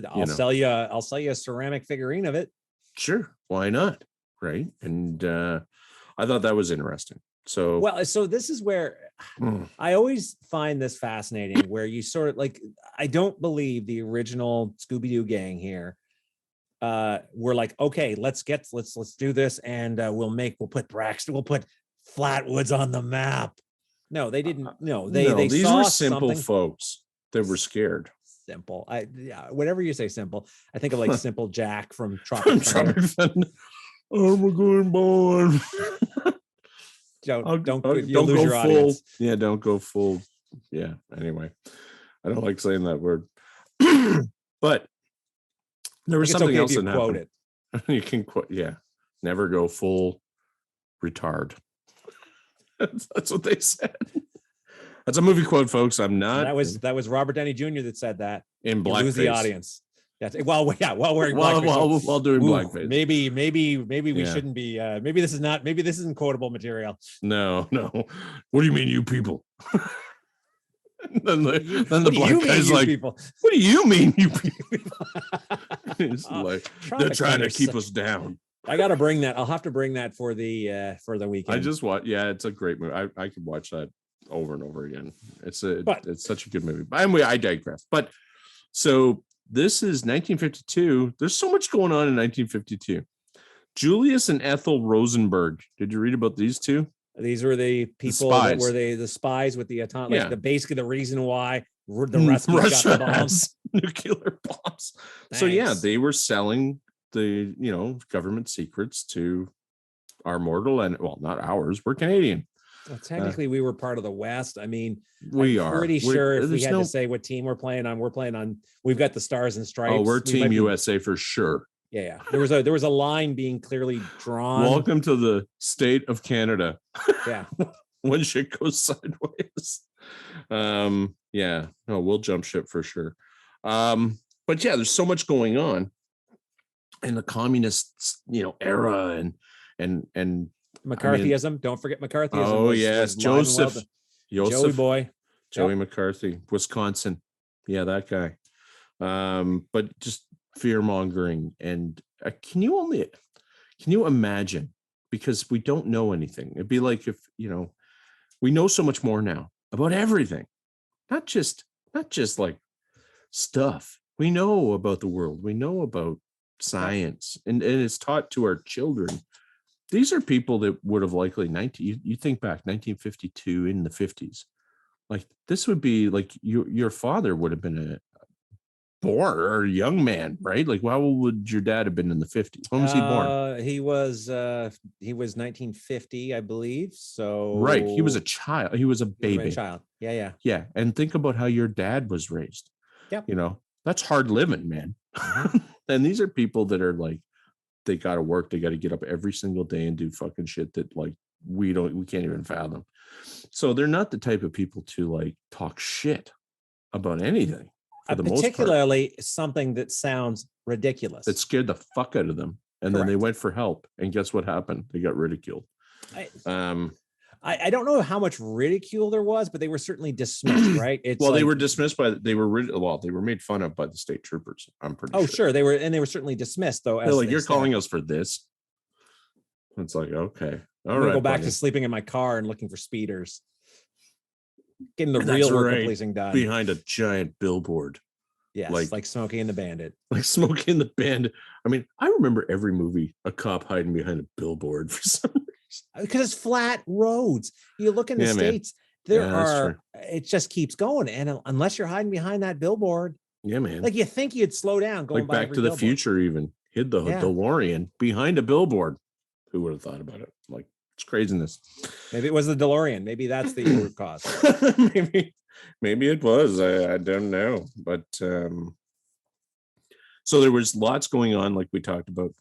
I'll sell you a ceramic figurine of it. Sure, why not? Right. And I thought that was interesting. So this is where I always find this fascinating, where you sort of like, I don't believe the original Scooby-Doo gang here were like, okay, let's do this, and we'll put Braxton, we'll put Flatwoods on the map. No, they didn't. No, they these saw were simple folks that were scared. Simple. Whatever you say, simple. I think of like Simple Jack from Tropic Thunder. I'm going born. Don't go your full. Audience. Yeah, don't go full. Yeah. Anyway, I don't like saying that word. But there was something else that happened. You can quote. Yeah, never go full retard. That's what they said. That's a movie quote, folks. I'm not. That was Robert Downey Jr. that said that in blackface. Lose the audience. That's while wearing blackface. While doing blackface. Maybe we shouldn't be. Maybe this isn't quotable material. No. What do you mean, you people? then the black guy's like, people? What do you mean, you people? Like, they're trying to keep us down. I got to bring that. I'll have to bring that for the weekend. I just watch. Yeah, it's a great movie. I could watch that over and over again. It's such a good movie. But anyway, I digress. But so this is 1952. There's so much going on in 1952. Julius and Ethel Rosenberg. Did you read about these two? These were the people that were the spies with the basically the reason why the Ruskies got the bombs, nuclear bombs. Thanks. So yeah, they were selling the government secrets to our mortal and not ours. We're Canadian. Well, technically, we were part of the West. I mean, we're pretty sure if we had to say what team we're playing on. We've got the Stars and Stripes. Oh, we're Team USA for sure. Yeah. There was a line being clearly drawn. Welcome to the state of Canada. Yeah. When shit goes sideways. Yeah. No, we'll jump ship for sure. But yeah, there's so much going on in the communist, era and McCarthyism. Don't forget McCarthyism. Oh yes, Joseph Joey boy. Joey McCarthy, Wisconsin. Yeah, that guy. But just fear mongering, and can you imagine? Because we don't know anything. It'd be like if we know so much more now about everything, not just like stuff. We know about the world. We know about science, and it's taught to our children. These are people that would have likely you think back 1952 in the 50s. Like this would be like your father would have been born or a young man, right? Like how old would your dad have been in the 50s? When was he born? He was 1950, I believe. So right, he was a child. He was a baby. Yeah. And think about how your dad was raised. Yeah. That's hard living, man. Mm-hmm. And these are people that are like, they got to work. They got to get up every single day and do fucking shit that like we can't even fathom. So they're not the type of people to like talk shit about anything. Particularly something that sounds ridiculous. That scared the fuck out of them. And then they went for help. And guess what happened? They got ridiculed. I don't know how much ridicule there was, but they were certainly dismissed, right? They were dismissed they were made fun of by the state troopers. I'm pretty sure. Oh, sure. They were certainly dismissed though. They're like, you're calling us for this. It's like, okay. All right. Go back to sleeping in my car and looking for speeders. Getting the real work of policing done. Behind a giant billboard. Yes, like Smokey and the Bandit. Like Smokey and the Bandit. I mean, I remember every movie, a cop hiding behind a billboard for some reason. Because it's flat roads. You look in the States, it just keeps going. And unless you're hiding behind that billboard. Yeah, man. Like you think you'd slow down going by Back to the Future even. Hid the DeLorean behind a billboard. Who would have thought about it? Like, it's craziness. Maybe it was the DeLorean. Maybe that's the root cause. Maybe it was. I don't know. But so there was lots going on, like we talked about.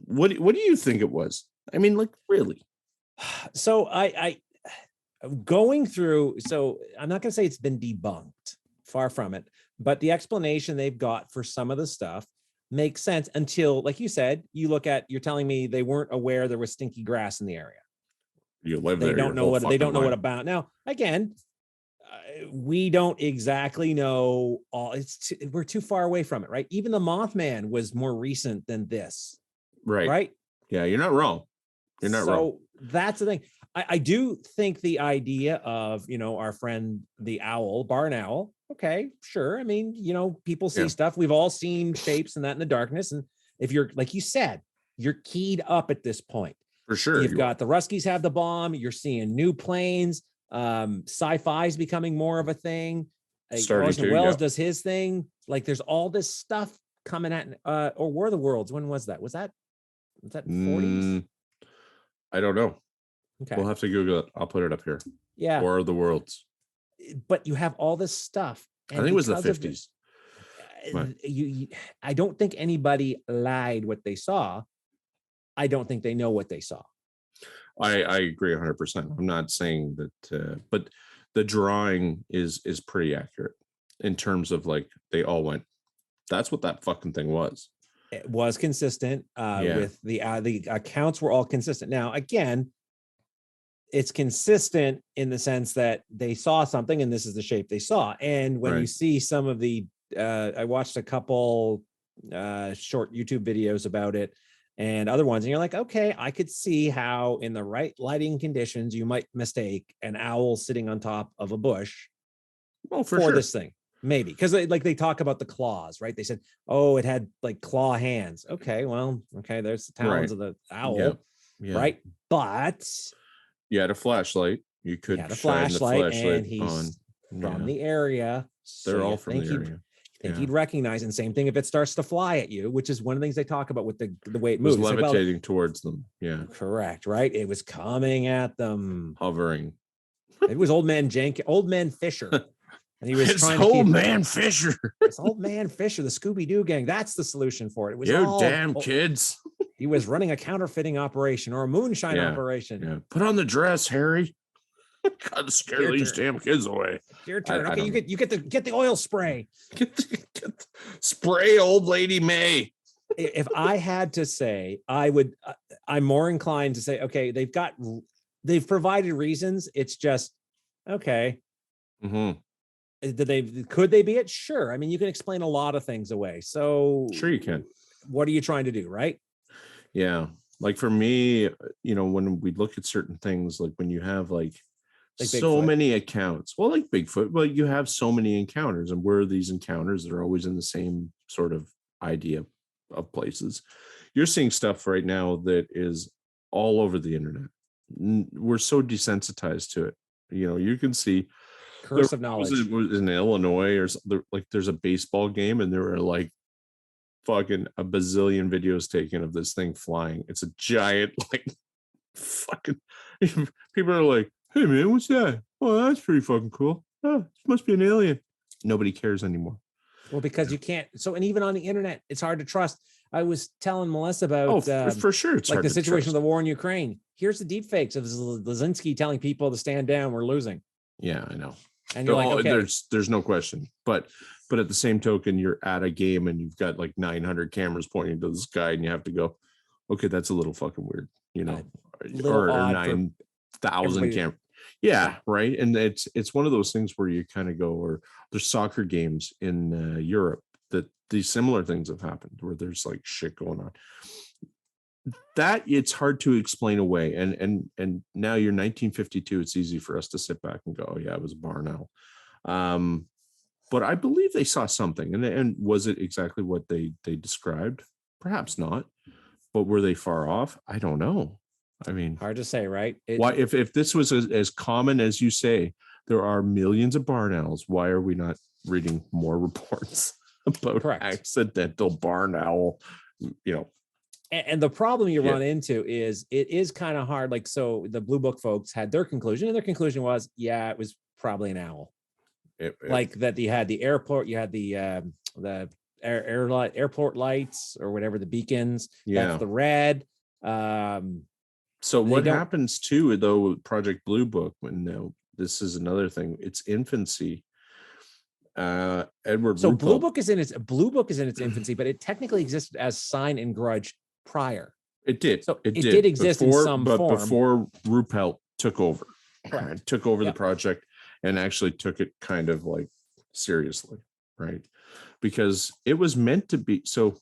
What do you think it was? I mean, like, really? So I going through. So I'm not going to say it's been debunked. Far from it. But the explanation they've got for some of the stuff makes sense until, like you said, you're telling me they weren't aware there was stinky grass in the area. You live there. They don't know what about. Now, again, we don't exactly know all. We're too far away from it, right? Even the Mothman was more recent than this. Right. Yeah, you're not wrong. You're not wrong. So that's the thing. I do think the idea of, our friend, the owl, barn owl. Okay, sure. I mean, people see stuff. We've all seen shapes and that in the darkness. And if you're, like you said, you're keyed up at this point. For sure. You've got the Ruskies have the bomb. You're seeing new planes. Sci-fi is becoming more of a thing. Orson Welles does his thing. Like there's all this stuff coming at, or War of the Worlds. When was that? Was that 40s? I don't know. Okay. We'll have to Google it. I'll put it up here. Yeah. War of the Worlds. But you have all this stuff. I think it was the 50s. I don't think anybody lied what they saw. I don't think they know what they saw. I agree 100%. I'm not saying that, but the drawing is pretty accurate in terms of like they all went. That's what that fucking thing was. It was consistent with the accounts were all consistent. Now, again, it's consistent in the sense that they saw something and this is the shape they saw. And when you see some of the, I watched a couple short YouTube videos about it and other ones. And you're like, okay, I could see how in the right lighting conditions, you might mistake an owl sitting on top of a bush for sure. this thing. Maybe because they talk about the claws, right? They said, oh, it had like claw hands. Okay, well, okay, there's the talons of the owl, right? But you had a flashlight. You could had a shine flashlight, the flashlight and he's on. from the area. They're all from the area. Think he'd recognize, and same thing if it starts to fly at you, which is one of the things they talk about with the way it moves. It was levitating towards them. Yeah, correct. Right, it was coming at them, hovering. It was old man Fisher, and he was trying to old man Fisher. It's old man Fisher, the Scooby-Doo gang. That's the solution for it. It was damn kids. He was running a counterfeiting operation or a moonshine operation. Yeah, put on the dress, Harry. Gotta scare these damn kids away. Your turn. Okay, you get the oil spray. Get the spray, old lady May. If I had to say, I'm more inclined to say, okay, they've provided reasons. It's just okay. Could they be it? Sure. I mean, you can explain a lot of things away. So sure you can. What are you trying to do, right? Yeah. Like for me, when we look at certain things, like when you have like so many accounts, well, like Bigfoot, well, you have so many encounters, and where are these encounters that are always in the same sort of idea of places? You're seeing stuff right now that is all over the internet. We're so desensitized to it. You can see curse of knowledge. Was in Illinois, or like there's a baseball game, and there were like fucking a bazillion videos taken of this thing flying. It's a giant, like, fucking. People are like, "Hey man, what's that? Oh, that's pretty fucking cool. Oh, it must be an alien." Nobody cares anymore. Well, because you can't. So, and even on the internet, it's hard to trust. I was telling Melissa about for sure, it's like hard the to situation trust. of the war in Ukraine. Here's the deep fakes of Zelensky telling people to stand down. We're losing. Yeah, I know. And you're like, okay, there's no question. But at the same token, you're at a game and you've got like 900 cameras pointing to the sky, and you have to go, okay, that's a little fucking weird, or 9,000 cameras. Yeah, right. And it's one of those things where you kind of go, or there's soccer games in Europe that these similar things have happened, where there's like shit going on. That it's hard to explain away, and now you're 1952. It's easy for us to sit back and go, "Oh yeah, it was a barn owl." But I believe they saw something, and was it exactly what they described? Perhaps not. But were they far off? I don't know. I mean, hard to say, right? Why, if this was as common as you say, there are millions of barn owls. Why are we not reading more reports about accidental barn owl? And the problem you run into is it is kind of hard. Like, so the Blue Book folks had their conclusion, and their conclusion was, it was probably an owl. Like that, you had the airport, you had the airport lights or whatever, the beacons. That's the red. So what happens too, though, with Project Blue Book, when this is another thing, it's infancy. Edward. So Blue Book is in its infancy, but it technically existed as Sign and Grudge prior. It did. So it did exist in some form. But before Ruppelt took over. Correct. Took over the project and actually took it kind of like seriously, right? Because it was meant to be. So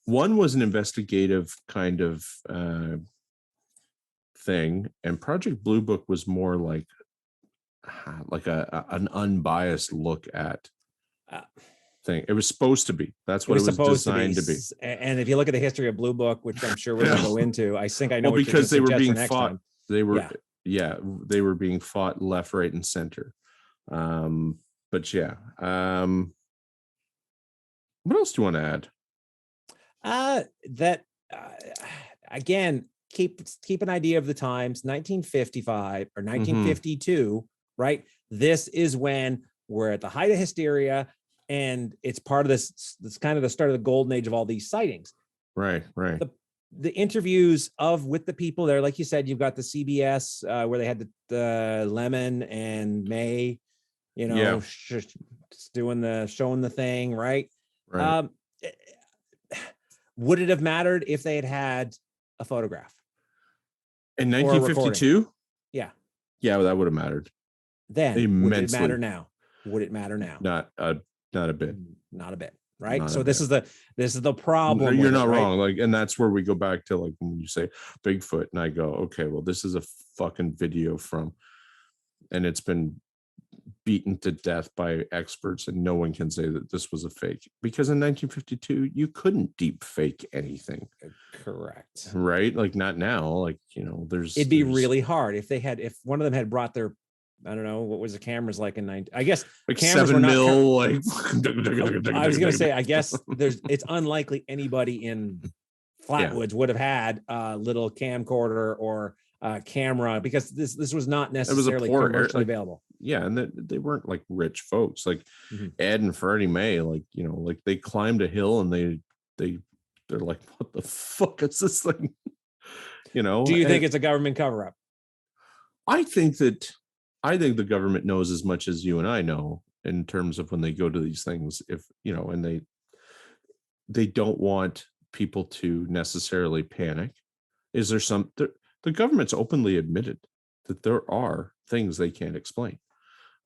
one was an investigative kind of thing, and Project Blue Book was more like an unbiased look at thing. It was supposed to be. That's what it was designed to be. And if you look at the history of Blue Book, which I'm sure we're going to go into, I think I know. Well, because they were being fought. They were, they were being fought left, right, and center. But yeah. What else do you want to add? Again, keep an idea of the times. 1955 or 1952, right? This is when we're at the height of hysteria, and it's part of this. It's kind of the start of the golden age of all these sightings. Right. The interviews with the people there, like you said, you've got the CBS where they had the Lemon and May, showing the thing, right? Right. Would it have mattered if they had a photograph in 1952? Yeah, that would have mattered. Then immensely. Would it matter now? Not a bit. Not a bit. right? So this is the problem. You're not wrong. Like, and that's where we go back to, like, when you say Bigfoot, and I go, okay, well, this is a fucking video and it's been beaten to death by experts, and no one can say that this was a fake, because in 1952 you couldn't deep fake anything. Correct. Right? Like, not now. Like, it'd be really hard if one of them had brought their, I don't know, what was the cameras like in 90, I guess like cameras 7 mil, like I was gonna say, I guess it's unlikely anybody in Flatwoods would have had a little camcorder or camera, because this was not necessarily commercially available. Yeah, and they weren't like rich folks, like Ed and Freddie May, like, like they climbed a hill and they're like, what the fuck is this thing? Do you think it's a government cover-up? I think the government knows as much as you and I know, in terms of when they go to these things, if and they don't want people to necessarily panic. Is there the government's openly admitted that there are things they can't explain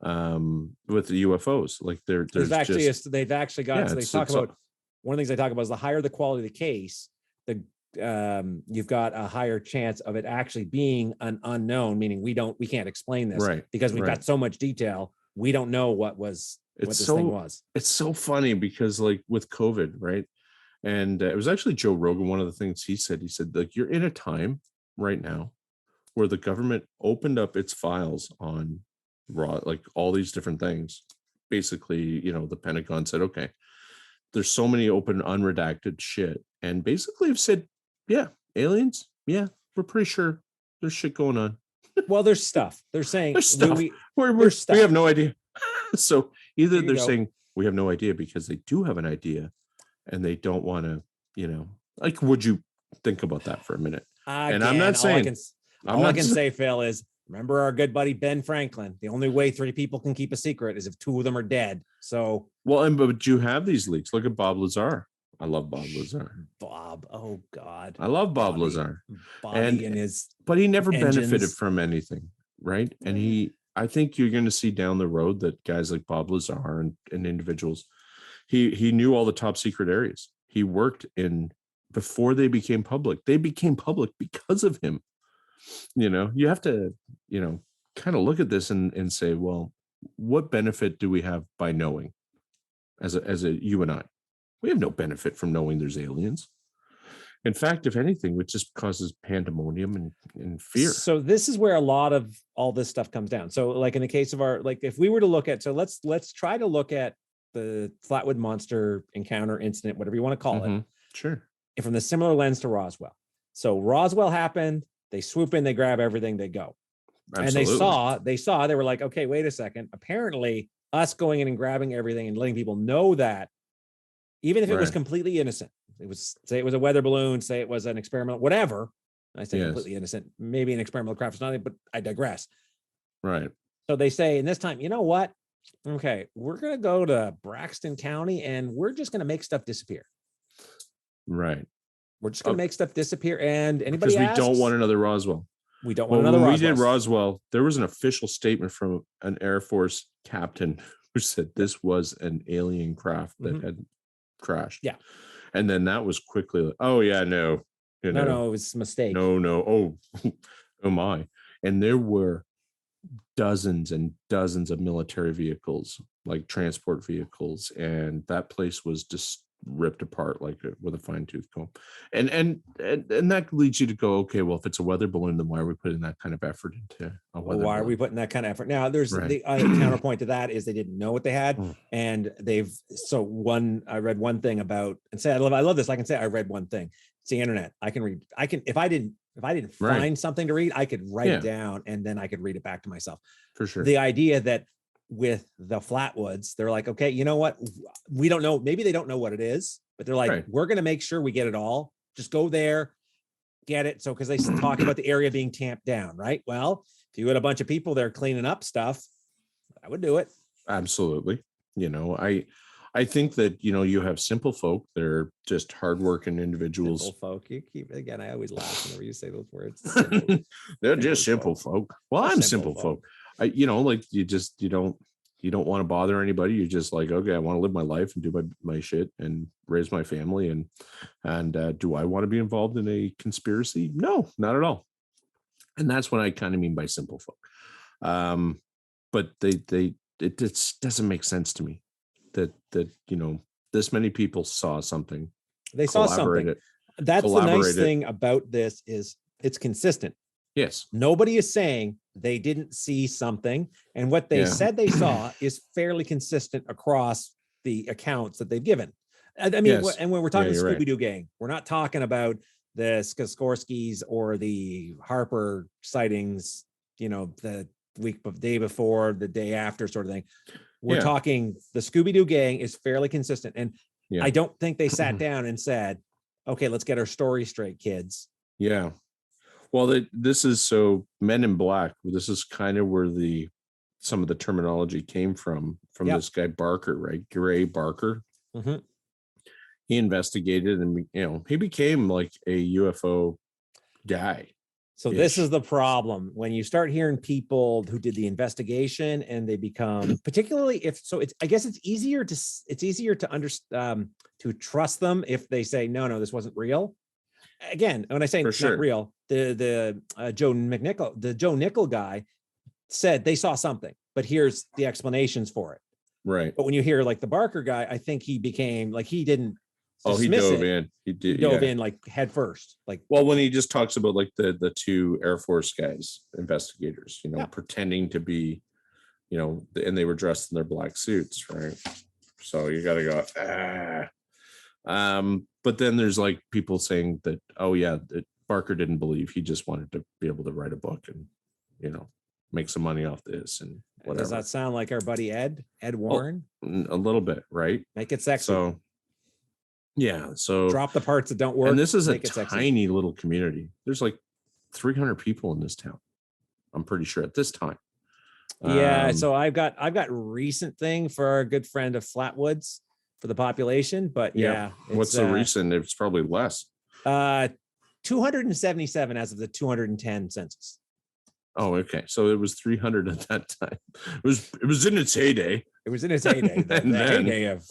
with the UFOs. Like, they've actually got, they talk about, one of the things they talk about is the higher the quality of the case, you've got a higher chance of it actually being an unknown, meaning we can't explain this, right? Because we've got so much detail, we don't know what this thing was. It's so funny because, like, with COVID, right? And it was actually Joe Rogan. One of the things he said, like, you're in a time right now where the government opened up its files on like all these different things. Basically, the Pentagon said, okay, there's so many open, unredacted shit, and basically have said, yeah, aliens, yeah, we're pretty sure there's shit going on. Well, there's stuff. They're saying there's stuff. We have no idea. So either they're saying we have no idea because they do have an idea and they don't want to, like, would you think about that for a minute? And I'm not saying, all I can say, Phil, is remember our good buddy Ben Franklin. The only way 3 people can keep a secret is if 2 of them are dead. So, well, but you have these leaks. Look at Bob Lazar. I love Bob Lazar. Bob, oh God, I love Bob Lazar. Bobby but he never benefited from anything, right? And I think you're going to see down the road that guys like Bob Lazar and individuals, he knew all the top secret areas. He worked in before they became public. They became public because of him. You have to, kind of look at this and say, well, what benefit do we have by knowing as a you and I? We have no benefit from knowing there's aliens. In fact, if anything, it just causes pandemonium and fear. So this is where a lot of all this stuff comes down. So, like, in the case of if we were to look at, so let's try to look at the Flatwood Monster encounter, incident, whatever you want to call it. Sure. And from the similar lens to Roswell. So Roswell happened, they swoop in, they grab everything, they go. Absolutely. And they were like, okay, wait a second. Apparently us going in and grabbing everything and letting people know that, even if it was completely innocent, say it was a weather balloon, say it was an experiment, whatever. I say completely innocent, maybe an experimental craft is nothing, but I digress. Right. So they say, and this time, you know what? Okay, we're going to go to Braxton County and we're just going to make stuff disappear. Right. We're just going to make stuff disappear. And anybody because we don't want another Roswell. We don't want another Roswell. When we did Roswell, there was an official statement from an Air Force captain who said this was an alien craft that had crashed. Yeah. And then that was quickly like, oh yeah, no. No, it was a mistake. No. Oh my. And there were dozens and dozens of military vehicles, like transport vehicles, and that place was just ripped apart like with a fine-tooth comb. And that leads you to go, okay, well, if it's a weather balloon, then why are we putting that kind of effort into a weather balloon? Are we putting that kind of effort? Now, there's the counterpoint to that is they didn't know what they had, and I read one thing about, and say I love this. I can say I read one thing. It's the internet. I can read. If I didn't find something to read, I could write it down and then I could read it back to myself. For sure. The idea that with the Flatwoods, they're like, okay, you know what? We don't know. Maybe they don't know what it is, but they're like, we're going to make sure we get it all. Just go there, get it. So, because they talk about the area being tamped down, right? Well, if you had a bunch of people there cleaning up stuff, I would do it. Absolutely. I think that, you have simple folk. They're just hardworking individuals. Simple folk. You keep, again, I always laugh whenever you say those words. They're just simple folk. Well, I'm simple folk. You don't, you don't want to bother anybody. You're just like, okay, I want to live my life and do my shit and raise my family. And do I want to be involved in a conspiracy? No, not at all. And that's what I kind of mean by simple folk. But it just doesn't make sense to me that this many people saw something. They saw something. That's the nice thing about this is it's consistent. Yes. Nobody is saying they didn't see something. And what they said they saw is fairly consistent across the accounts that they've given. I mean, yes. And when we're talking Scooby-Doo gang, we're not talking about the Skorskis or the Harper sightings, the day before, the day after sort of thing. We're talking the Scooby-Doo gang is fairly consistent. And I don't think they sat down and said, okay, let's get our story straight, kids. Yeah. Well, this is so Men in Black. This is kind of where some of the terminology came from this guy Barker, right? Gray Barker. Mm-hmm. He investigated and, he became like a UFO guy. So this is the problem when you start hearing people who did the investigation and they become, particularly I guess it's easier to understand, to trust them if they say, no, this wasn't real. Again, when I say it's not real, the Joe Nickel guy said they saw something, but here's the explanations for it. Right. But when you hear like the Barker guy, I think he became like, he didn't. He dove in. He dove in like head first. Like, well, when he just talks about like the two Air Force guys, investigators, pretending to be, and they were dressed in their black suits, right? So you got to go. But then there's like people saying that, that Barker didn't believe. He just wanted to be able to write a book and, make some money off this and whatever. Does that sound like our buddy Ed Warren? A little bit, right? Make it sexy. So. Yeah, so drop the parts that don't work. And this is a tiny little community. There's like 300 people in this town. I'm pretty sure at this time. Yeah, so I've got recent thing for our good friend of Flatwoods for the population, but what's the recent? It's probably less. 277 as of the 210 census. Oh, okay. So it was 300 at that time. It was in its heyday. It was in its heyday. the heyday of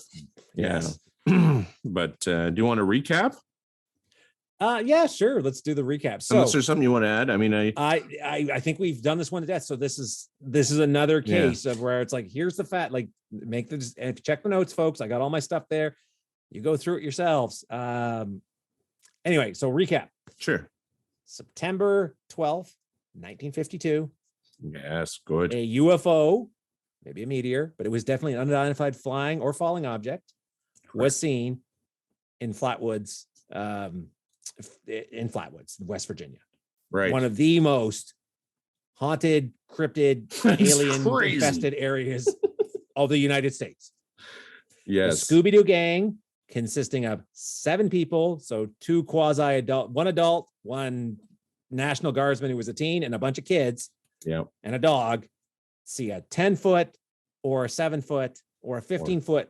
yes. But do you want to recap? Yeah, sure. Let's do the recap. So, unless there's something you want to add, I mean, I think we've done this one to death. So this is another case of where it's like, here's the fact. Like, check the notes, folks. I got all my stuff there. You go through it yourselves. Anyway, so recap. Sure. September 12th, 1952. Yes, good. A UFO, maybe a meteor, but it was definitely an unidentified flying or falling object. Was seen in Flatwoods, West Virginia. Right. One of the most haunted, cryptid, alien-infested areas of the United States. Yes. The Scooby-Doo gang, consisting of 7 people, so 2 quasi-adult, 1 adult, 1 National Guardsman who was a teen, and a bunch of kids. Yeah. And a dog. See a 10-foot or a 7-foot or a 15-foot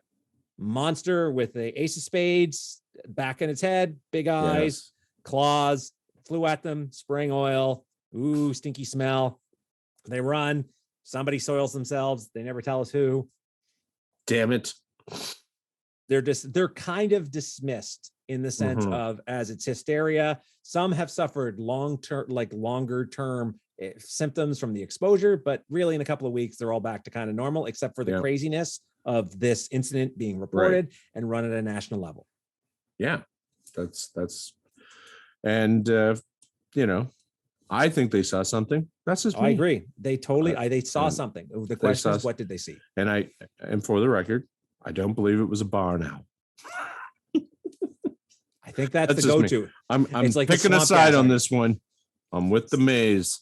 monster with the ace of spades back in its head, big eyes, claws, flew at them, spraying oil. Ooh, stinky smell. They run. Somebody soils themselves. They never tell us who. Damn it. They're kind of dismissed in the sense of as it's hysteria. Some have suffered longer term symptoms from the exposure, but really in a couple of weeks, they're all back to kind of normal, except for the craziness of this incident being reported and run at a national level. Yeah, that's, and I think they saw something. That's just me. I agree. They saw something. The question is, what did they see? And for the record, I don't believe it was a barn owl. I think that's the go-to. I'm like picking a side on this one. I'm with the maze.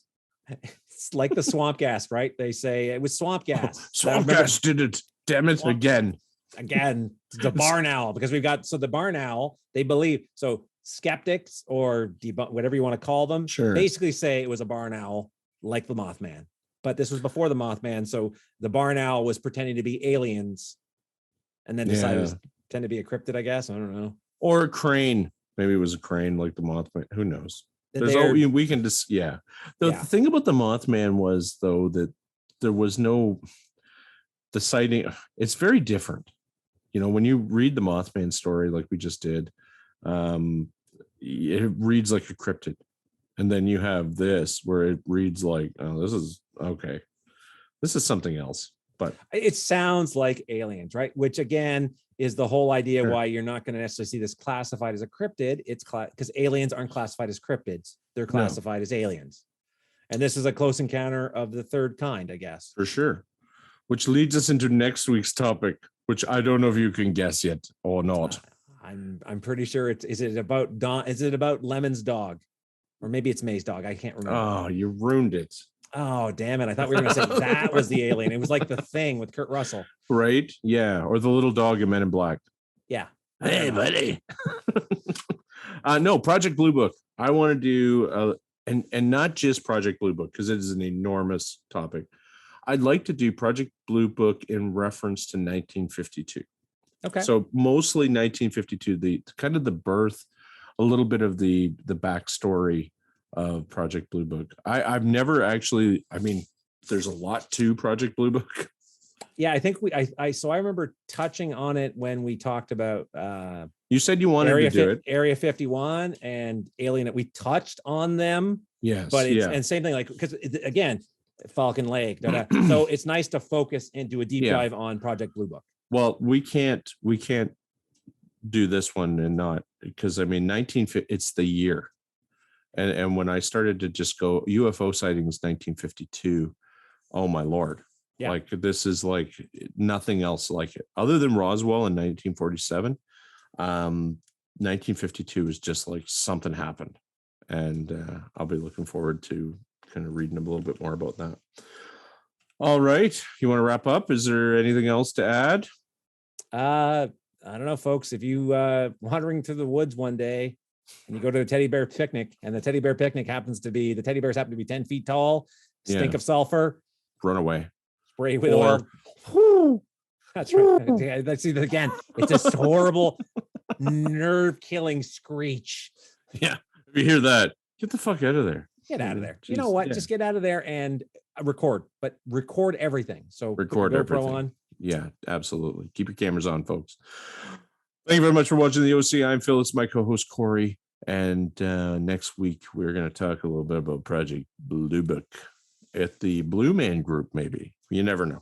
It's like the swamp gas, right? They say it was swamp gas. Swamp gas did it. Damn it, again, the barn owl, because the barn owl, they believe, so skeptics or whatever you want to call them, basically say it was a barn owl like the Mothman, but this was before the Mothman. So the barn owl was pretending to be aliens and then decided it was pretend to be a cryptid, I guess. I don't know. Or a crane. Maybe it was a crane like the Mothman. Who knows? We can just, The thing about the Mothman was, though, that there was no, the sighting, it's very different. You know, when you read the Mothman story, like we just did, it reads like a cryptid. And then you have this where it reads like, oh, this is okay. This is something else. But it sounds like aliens, right? Which again is the whole idea why you're not going to necessarily see this classified as a cryptid. It's because aliens aren't classified as cryptids. They're classified as aliens. And this is a close encounter of the third kind, I guess. For sure. Which leads us into next week's topic, which I don't know if you can guess yet or not. I'm pretty sure is it about Lemon's dog? Or maybe it's May's dog. I can't remember. Oh, you ruined it. Oh, damn it. I thought we were going to say that was the alien. It was like The Thing with Kurt Russell. Right? Yeah. Or the little dog in Men in Black. Yeah. Hey, buddy. No, Project Blue Book. I want to do, and not just Project Blue Book, because it is an enormous topic. I'd like to do Project Blue Book in reference to 1952. Okay. So mostly 1952, the kind of the birth, a little bit of the backstory of Project Blue Book. I've never actually, I mean, there's a lot to Project Blue Book. Yeah, I think I remember touching on it when we talked about you said you wanted to do it. Area 51 and Alien. We touched on them. Yes. But it's and same thing, like, because again, Falcon Lake. So it's nice to focus and do a deep dive on Project Blue Book. Well, we can't do this one and not, because I mean, it's the year. And when I started to just go UFO sightings 1952, oh my Lord. Yeah. Like this is like nothing else like it other than Roswell in 1947. 1952 is just like something happened. And I'll be looking forward to kind of reading a little bit more about that. All right. You want to wrap up? Is there anything else to add? I don't know, folks. If you wandering through the woods one day and you go to a teddy bear picnic and the teddy bear picnic the teddy bears happen to be 10 feet tall, stink of sulfur, run away. Spray with oil. That's right. Let's see that again. It's this horrible nerve-killing screech. Yeah. If you hear that, get the fuck out of there. Get out of there. Jeez, you know what? Yeah. Just get out of there and record, but record everything. So record everything. On. Yeah, absolutely. Keep your cameras on, folks. Thank you very much for watching the OC. I'm Phil. It's my co-host Corey. And next week, we're going to talk a little bit about Project Blue Book at the Blue Man Group, maybe. You never know.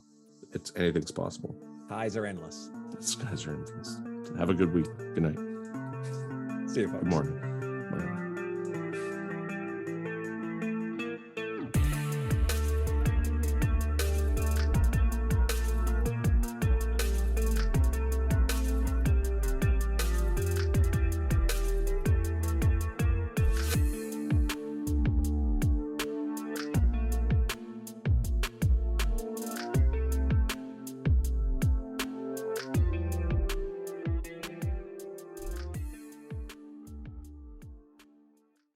Anything's possible. Skies are endless. Skies are endless. Have a good week. Good night. See you, folks. Good morning.